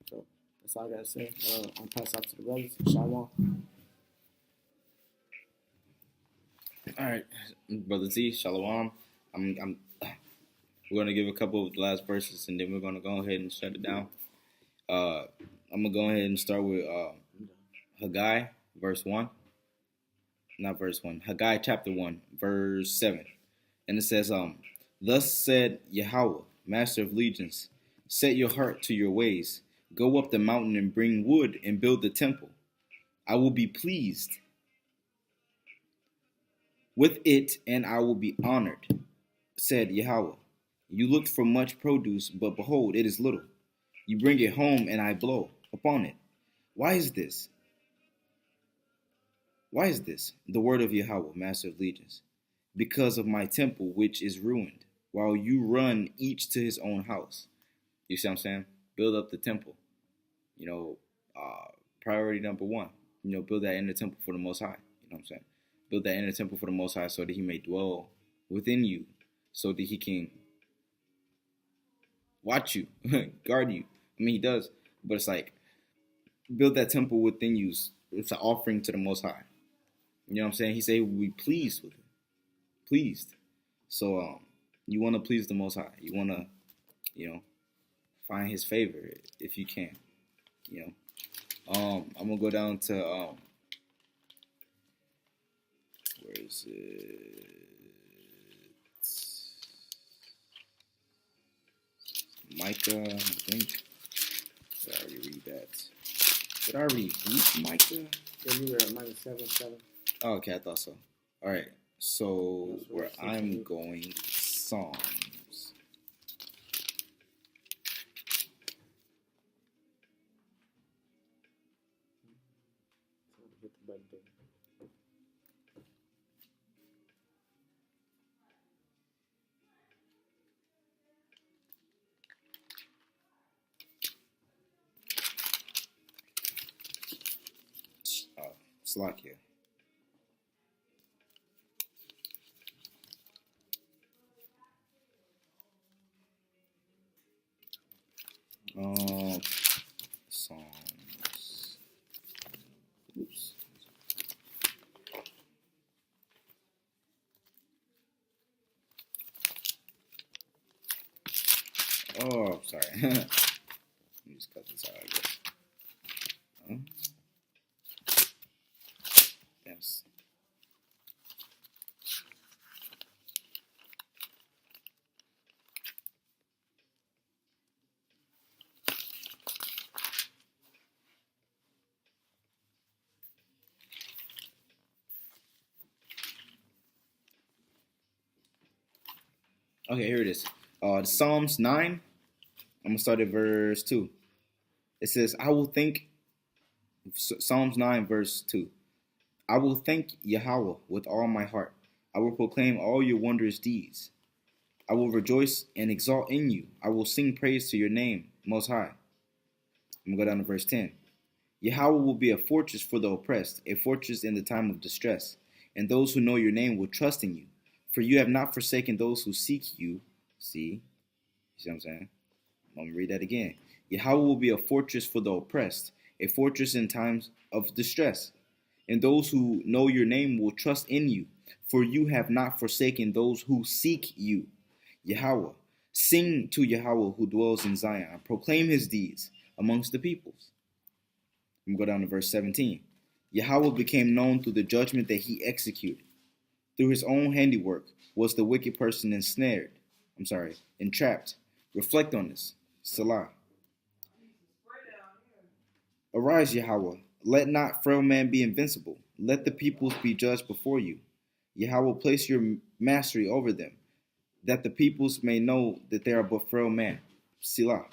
So that's all I gotta say. I'll pass off to the brothers. Shalom. All right, Brother Z, Shalawam. We're gonna give a couple of the last verses, and then we're gonna go ahead and shut it down. I'm gonna go ahead and start with Haggai, verse 1. Not verse 1. Haggai chapter 1, verse 7. And it says, Thus said YAHAWAH, Master of Legions, set your heart to your ways. Go up the mountain and bring wood and build the temple. I will be pleased with it, and I will be honored, said YAHAWAH. You looked for much produce, but behold, it is little. You bring it home, and I blow upon it. Why is this? Why is this? The word of YAHAWAH, Master of Legions. Because of my temple, which is ruined, while you run each to his own house. You see what I'm saying? Build up the temple. Priority number one. Build that inner temple for the Most High. You know what I'm saying? Build that inner temple for the Most High so that he may dwell within you, so that he can watch you, guard you. I mean, he does, but it's like, build that temple within you. It's an offering to the Most High. You know what I'm saying? He said he will be pleased with it. Pleased. So, you want to please the Most High. You want to, find his favor if you can. I'm going to go down to, where is it? Micah, I think. Did I already read that? Did I already read Micah? Yeah, you were at Micah 7:7. Oh, okay, I thought so. All right, so where I'm going, Psalms. Slovakia. Psalms. Oops. Oh, sorry. Let me just cut this out, I guess. Yes. Okay, here it is. Psalms 9. I'm going to start at verse 2. It says, I will thank, Psalms 9, verse 2. I will thank YAHAWAH with all my heart. I will proclaim all your wondrous deeds. I will rejoice and exalt in you. I will sing praise to your name, Most High. I'm going to go down to verse 10. Yahweh will be a fortress for the oppressed, a fortress in the time of distress. And those who know your name will trust in you. For you have not forsaken those who seek you. See? You see what I'm saying? I'm going to read that again. Yahweh will be a fortress for the oppressed, a fortress in times of distress. And those who know your name will trust in you. For you have not forsaken those who seek you. Yahweh. Sing to Yahweh who dwells in Zion. Proclaim his deeds amongst the peoples. I'm going to go down to verse 17. Yahweh became known through the judgment that he executed. Through his own handiwork was the wicked person entrapped. Reflect on this. Salah. Arise, Yahweh. Let not frail man be invincible. Let the peoples be judged before you. Yahweh, place your mastery over them, that the peoples may know that they are but frail man. Selah.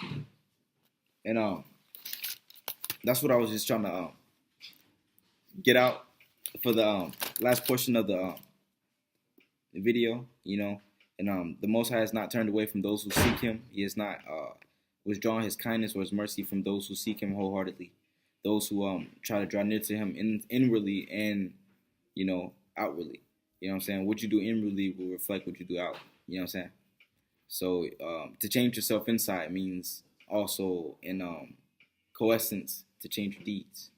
And that's what I was just trying to get out for the last portion of the video, And the Most High has not turned away from those who seek him. He has not withdrawn his kindness or his mercy from those who seek him wholeheartedly. Those who try to draw near to him inwardly and, outwardly. You know what I'm saying? What you do inwardly will reflect what you do out. You know what I'm saying? So to change yourself inside means also in coessence to change your deeds.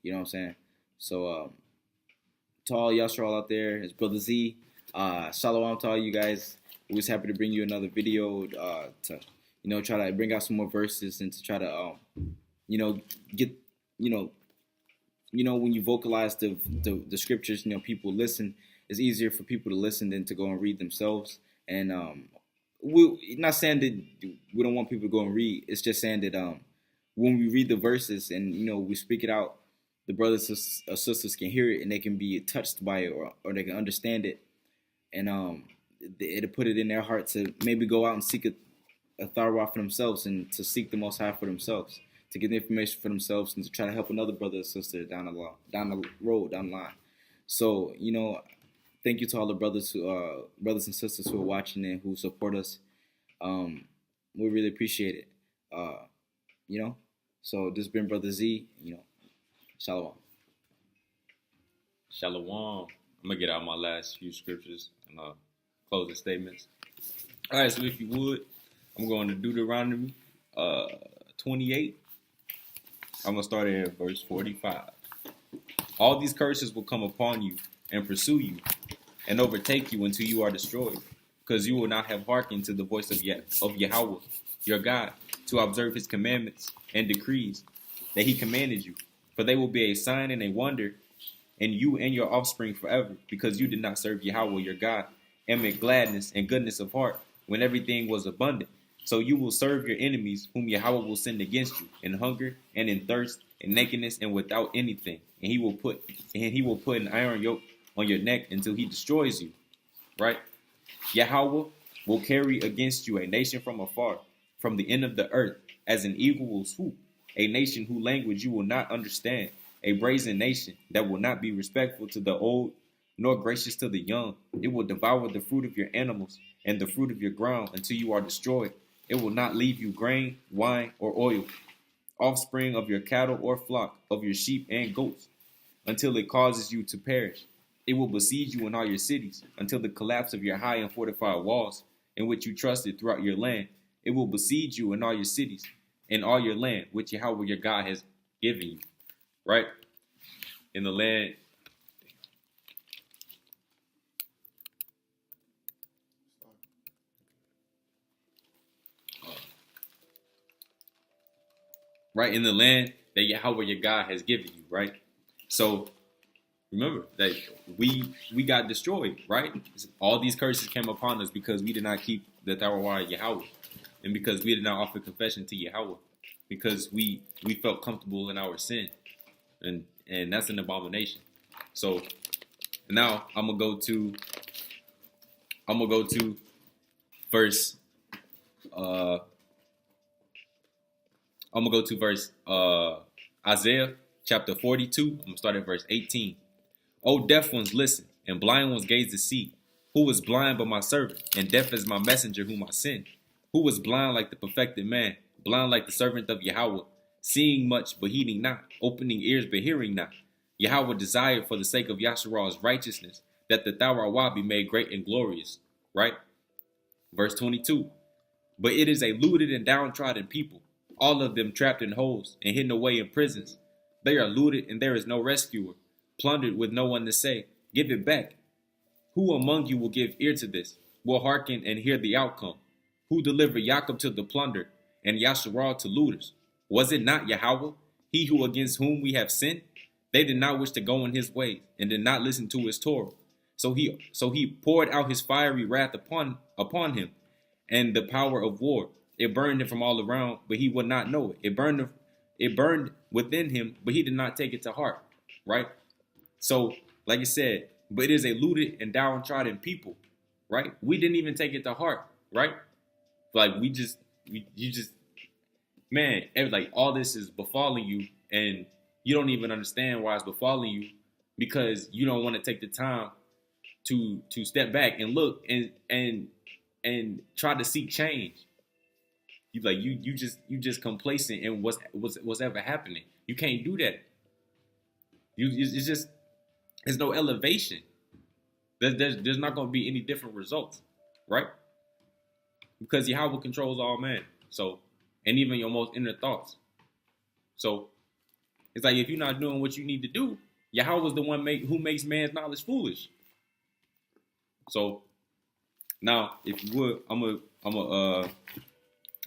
You know what I'm saying? So to all Yasharal out there, his brother Z, Shalawam to all you guys. We was happy to bring you another video to try to bring out some more verses and to try to get when you vocalize the scriptures, people listen. It's easier for people to listen than to go and read themselves. And we're not saying that we don't want people to go and read. It's just saying that when we read the verses and we speak it out, the brothers or sisters can hear it and they can be touched by it or they can understand it, and it'll put it in their heart to maybe go out and seek a Torah for themselves and to seek the Most High for themselves, to get the information for themselves and to try to help another brother or sister down the line. So thank you to all the brothers and sisters who are watching and who support us. We really appreciate it. So this has been Brother Z. Shalawam. Shalawam. I'm going to get out my last few scriptures and closing statements. All right, so if you would, I'm going to Deuteronomy 28. I'm going to start at verse 45. All these curses will come upon you and pursue you and overtake you until you are destroyed, because you will not have hearkened to the voice of Yahweh, your God, to observe his commandments and decrees that he commanded you. For they will be a sign and a wonder in you and your offspring forever, because you did not serve Yahweh your God, and with gladness and goodness of heart, when everything was abundant. So you will serve your enemies, whom Yahweh will send against you, in hunger and in thirst, in nakedness and without anything. And he will put an iron yoke on your neck until he destroys you. Right? Yahweh will carry against you a nation from afar, from the end of the earth, as an eagle will swoop. A nation whose language you will not understand, a brazen nation that will not be respectful to the old, nor gracious to the young. It will devour the fruit of your animals and the fruit of your ground until you are destroyed. It will not leave you grain, wine, or oil, offspring of your cattle or flock, of your sheep and goats, until it causes you to perish. It will besiege you in all your cities, until the collapse of your high and fortified walls, in which you trusted throughout your land. It will besiege you in all your cities, in all your land, which Yahweh your God has given you. Right? In the land. Right? In the land that Yahweh your God has given you. Right? So remember that we got destroyed. Right? All these curses came upon us because we did not keep the Torah of Yahweh. And because we did not offer confession to Yahweh, because we felt comfortable in our sin, and that's an abomination. So now I'm gonna go to verse Isaiah chapter 42. I'm gonna start at verse 18. O deaf ones, listen, and blind ones gaze to see. Who is blind but my servant, and deaf as my messenger whom I send? Who was blind like the perfected man, blind like the servant of Yahweh? seeing much but heeding not, opening ears but hearing not. Yahweh desired for the sake of Yasharal's righteousness that the YAHAWAH be made great and glorious, right? Verse 22. But it is a looted and downtrodden people, all of them trapped in holes and hidden away in prisons. They are looted and there is no rescuer, plundered with no one to say, give it back. Who among you will give ear to this, will hearken and hear the outcome? Who delivered Jacob to the plundered and Yasharal to looters? Was it not Yahweh, he who against whom we have sinned? They did not wish to go in his ways and did not listen to his Torah. So he poured out his fiery wrath upon him and the power of war. It burned him from all around, but he would not know it. It burned within him, but he did not take it to heart, right? So, like I said, but it is a looted and downtrodden people, right? We didn't even take it to heart, right? Like man, like all this is befalling you, and you don't even understand why it's befalling you because you don't want to take the time to step back and look and try to seek change. You just complacent in what's ever happening. You can't do that. There's no elevation. There's not going to be any different results, right? Because Yahweh controls all man. So, and even your most inner thoughts. So, it's like if you're not doing what you need to do, Yahweh is the one who makes man's knowledge foolish. So, now if you would,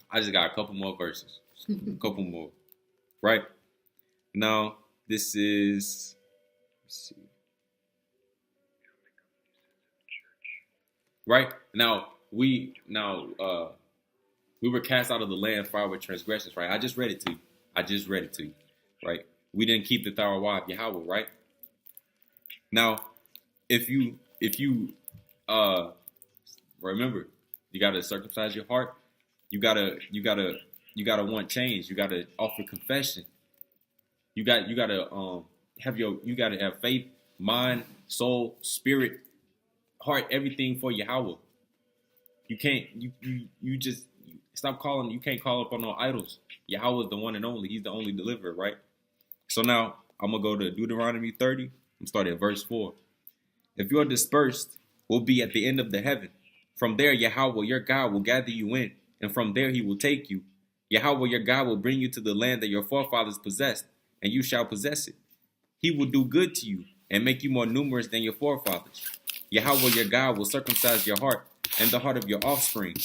I just got a couple more verses, a couple more, right? Now this is. Let's see. Right now we were cast out of the land for our transgressions. Right, I just read it to you. Right, we didn't keep the YAHAWAH of Yahweh. Right. Now, if you remember, you gotta circumcise your heart. You gotta want change. You gotta offer confession. You gotta have faith, mind, soul, spirit, heart, everything for Yahweh. You can't stop calling. You can't call upon no idols. Yahweh is the one and only. He's the only deliverer, right? So now I'm gonna go to Deuteronomy 30. I'm starting at verse 4. If you are dispersed, will be at the end of the heaven. From there, Yahweh your God will gather you in, and from there he will take you. Yahweh your God will bring you to the land that your forefathers possessed, and you shall possess it. He will do good to you and make you more numerous than your forefathers. Yahweh your God will circumcise your heart and the heart of your offspring,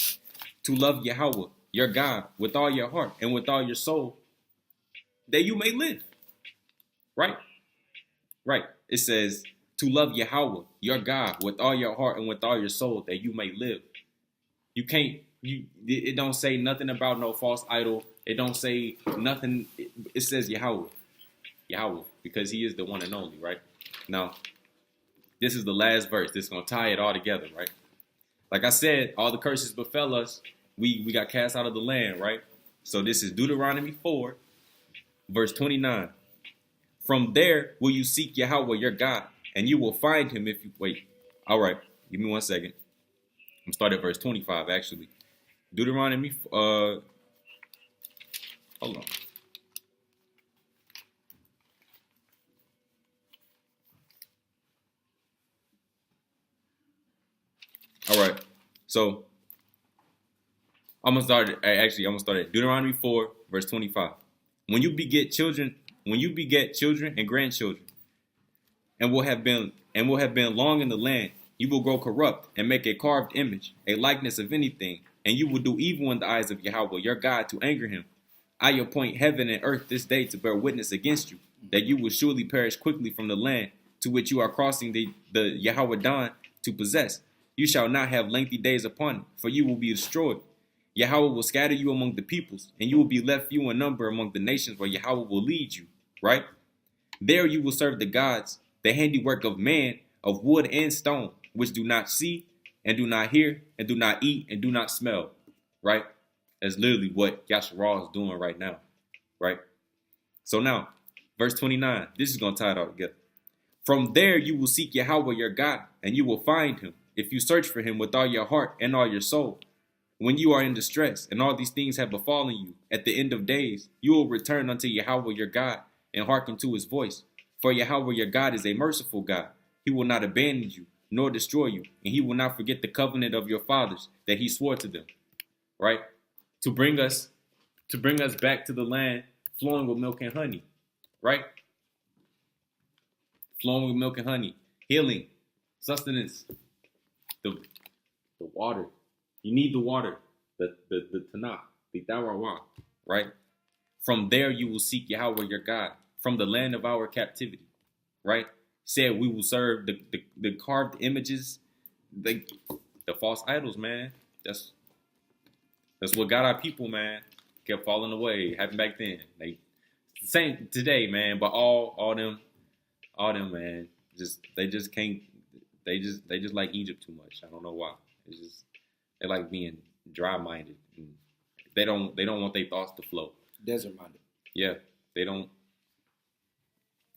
to love Yahweh your God with all your heart and with all your soul, that you may live. Right? Right. It says to love Yahweh your God with all your heart and with all your soul, that you may live. You can't. It don't say nothing about no false idol. It don't say nothing. It says Yahweh, because he is the one and only, right? Now, this is the last verse. This is going to tie it all together, right? Like I said, all the curses befell us. We got cast out of the land, right? So this is Deuteronomy 4, verse 29. From there will you seek Yahweh your God, and you will find him if you wait. All right, give me 1 second. I'm starting at verse 25, actually. Deuteronomy, hold on. All right, so I'm gonna start at Deuteronomy 4, verse 25. When you beget children and grandchildren, and will have been long in the land, you will grow corrupt and make a carved image, a likeness of anything, and you will do evil in the eyes of Yahweh your God to anger him. I appoint heaven and earth this day to bear witness against you, that you will surely perish quickly from the land to which you are crossing the Yahweh to possess. You shall not have lengthy days upon it, for you will be destroyed. Yahweh will scatter you among the peoples, and you will be left few in number among the nations where Yahweh will lead you, right? There you will serve the gods, the handiwork of man, of wood and stone, which do not see, and do not hear, and do not eat, and do not smell, right? That's literally what Yasharal is doing right now, right? So now, verse 29, this is going to tie it all together. From there you will seek Yahweh your God, and you will find him, if you search for him with all your heart and all your soul. When you are in distress and all these things have befallen you, at the end of days, you will return unto Yahweh your God and hearken to his voice. For Yahweh your God is a merciful God. He will not abandon you, nor destroy you, and he will not forget the covenant of your fathers that he swore to them. Right? To bring us back to the land flowing with milk and honey. Right? Flowing with milk and honey. Healing. Sustenance. The water. You need the water. The Tanakh. The YAHAWAH. Right? From there you will seek Yahweh your God. From the land of our captivity. Right? Said we will serve the carved images, the false idols, man. That's what got our people, man. Kept falling away. Happened back then. Like same today, man. But all them, man. They just can't. They just like Egypt too much. I don't know why. It's just they like being dry minded. They don't want their thoughts to flow. Desert minded. Yeah, they don't.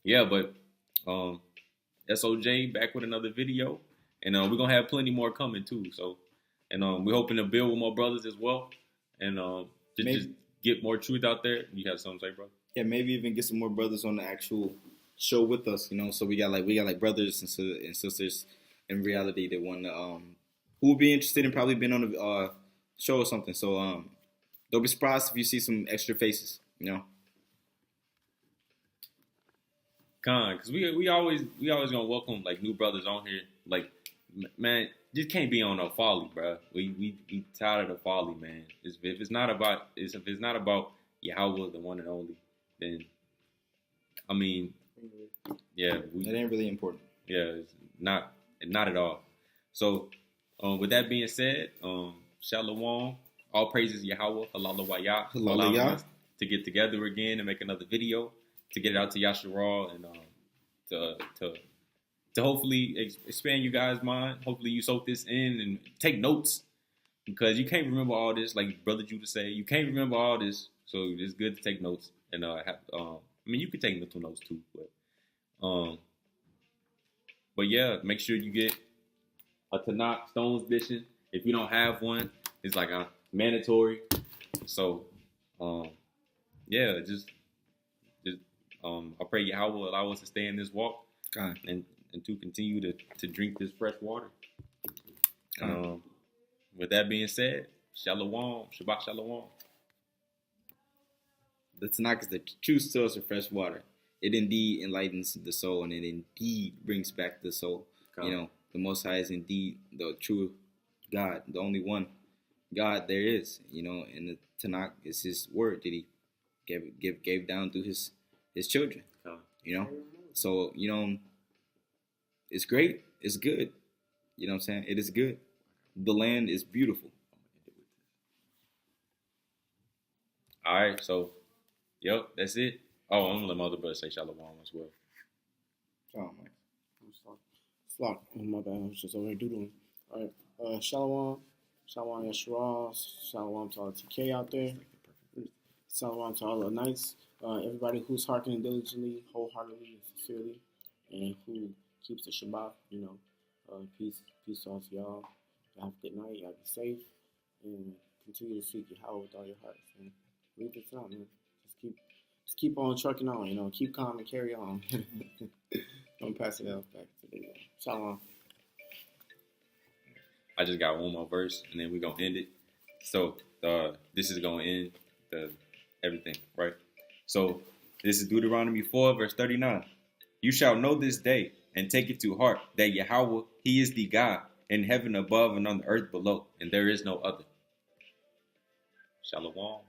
Yeah, but SOJ back with another video, and we're gonna have plenty more coming too. So, and we're hoping to build with more brothers as well, and just get more truth out there. You have something to say, bro? Yeah, maybe even get some more brothers on the actual show with us. So we got brothers and sisters in reality that want to who would be interested in probably being on the show or something. So don't be surprised if you see some extra faces. Because we always gonna welcome like new brothers on here. Like, man, just can't be on no folly, bro. We tired of the folly, man. If it's not about Yahweh, the one and only, then I mean, yeah, it ain't really important. Yeah, it's not at all. So, with that being said, Shalawam, all praises Yahweh, HalalwaYAH, HalalwaYAH, to get together again and make another video, to get it out to Yasharal, and to hopefully expand you guys' mind. Hopefully you soak this in and take notes, because you can't remember all this, like Brother Judah say. You can't remember all this, so it's good to take notes. And I mean, you could take mental notes too, but yeah, make sure you get a Tanakh Stones edition. If you don't have one, it's like a mandatory. So, yeah, just I pray Yahweh allow us to stay in this walk and to continue to drink this fresh water. With that being said, Shalawam, Shabbat Shalawam. The Tanakh is the true source of fresh water. It indeed enlightens the soul, and it indeed brings back the soul. The Most High is indeed the true God, the only one God there is. And the Tanakh is His word that He gave down through His children. So it's great. It's good. You know what I'm saying? It is good. The land is beautiful. All right, so that's it. Oh, I'm gonna let my other brother say Shalawam as well. Oh my, Slock. Oh my bad. I was just over here doodling. All right, Shalawam Yasharal, Shalawam to all TK out there. Shalawam to all the knights. Everybody who's hearkening diligently, wholeheartedly, and sincerely, and who keeps the Shabbat. Peace to all to y'all. Y'all have a good night. Y'all be safe, and continue to seek Yahweh with all your hearts. And read this out, man. Just keep on trucking on. Keep calm and carry on. I'm passing it back to the Shalom. I just got one more verse, and then we're gonna end it. So this is gonna end everything, right? So this is Deuteronomy 4, verse 39. You shall know this day and take it to heart that Yahweh, He is the God in heaven above and on the earth below, and there is no other. Shalom.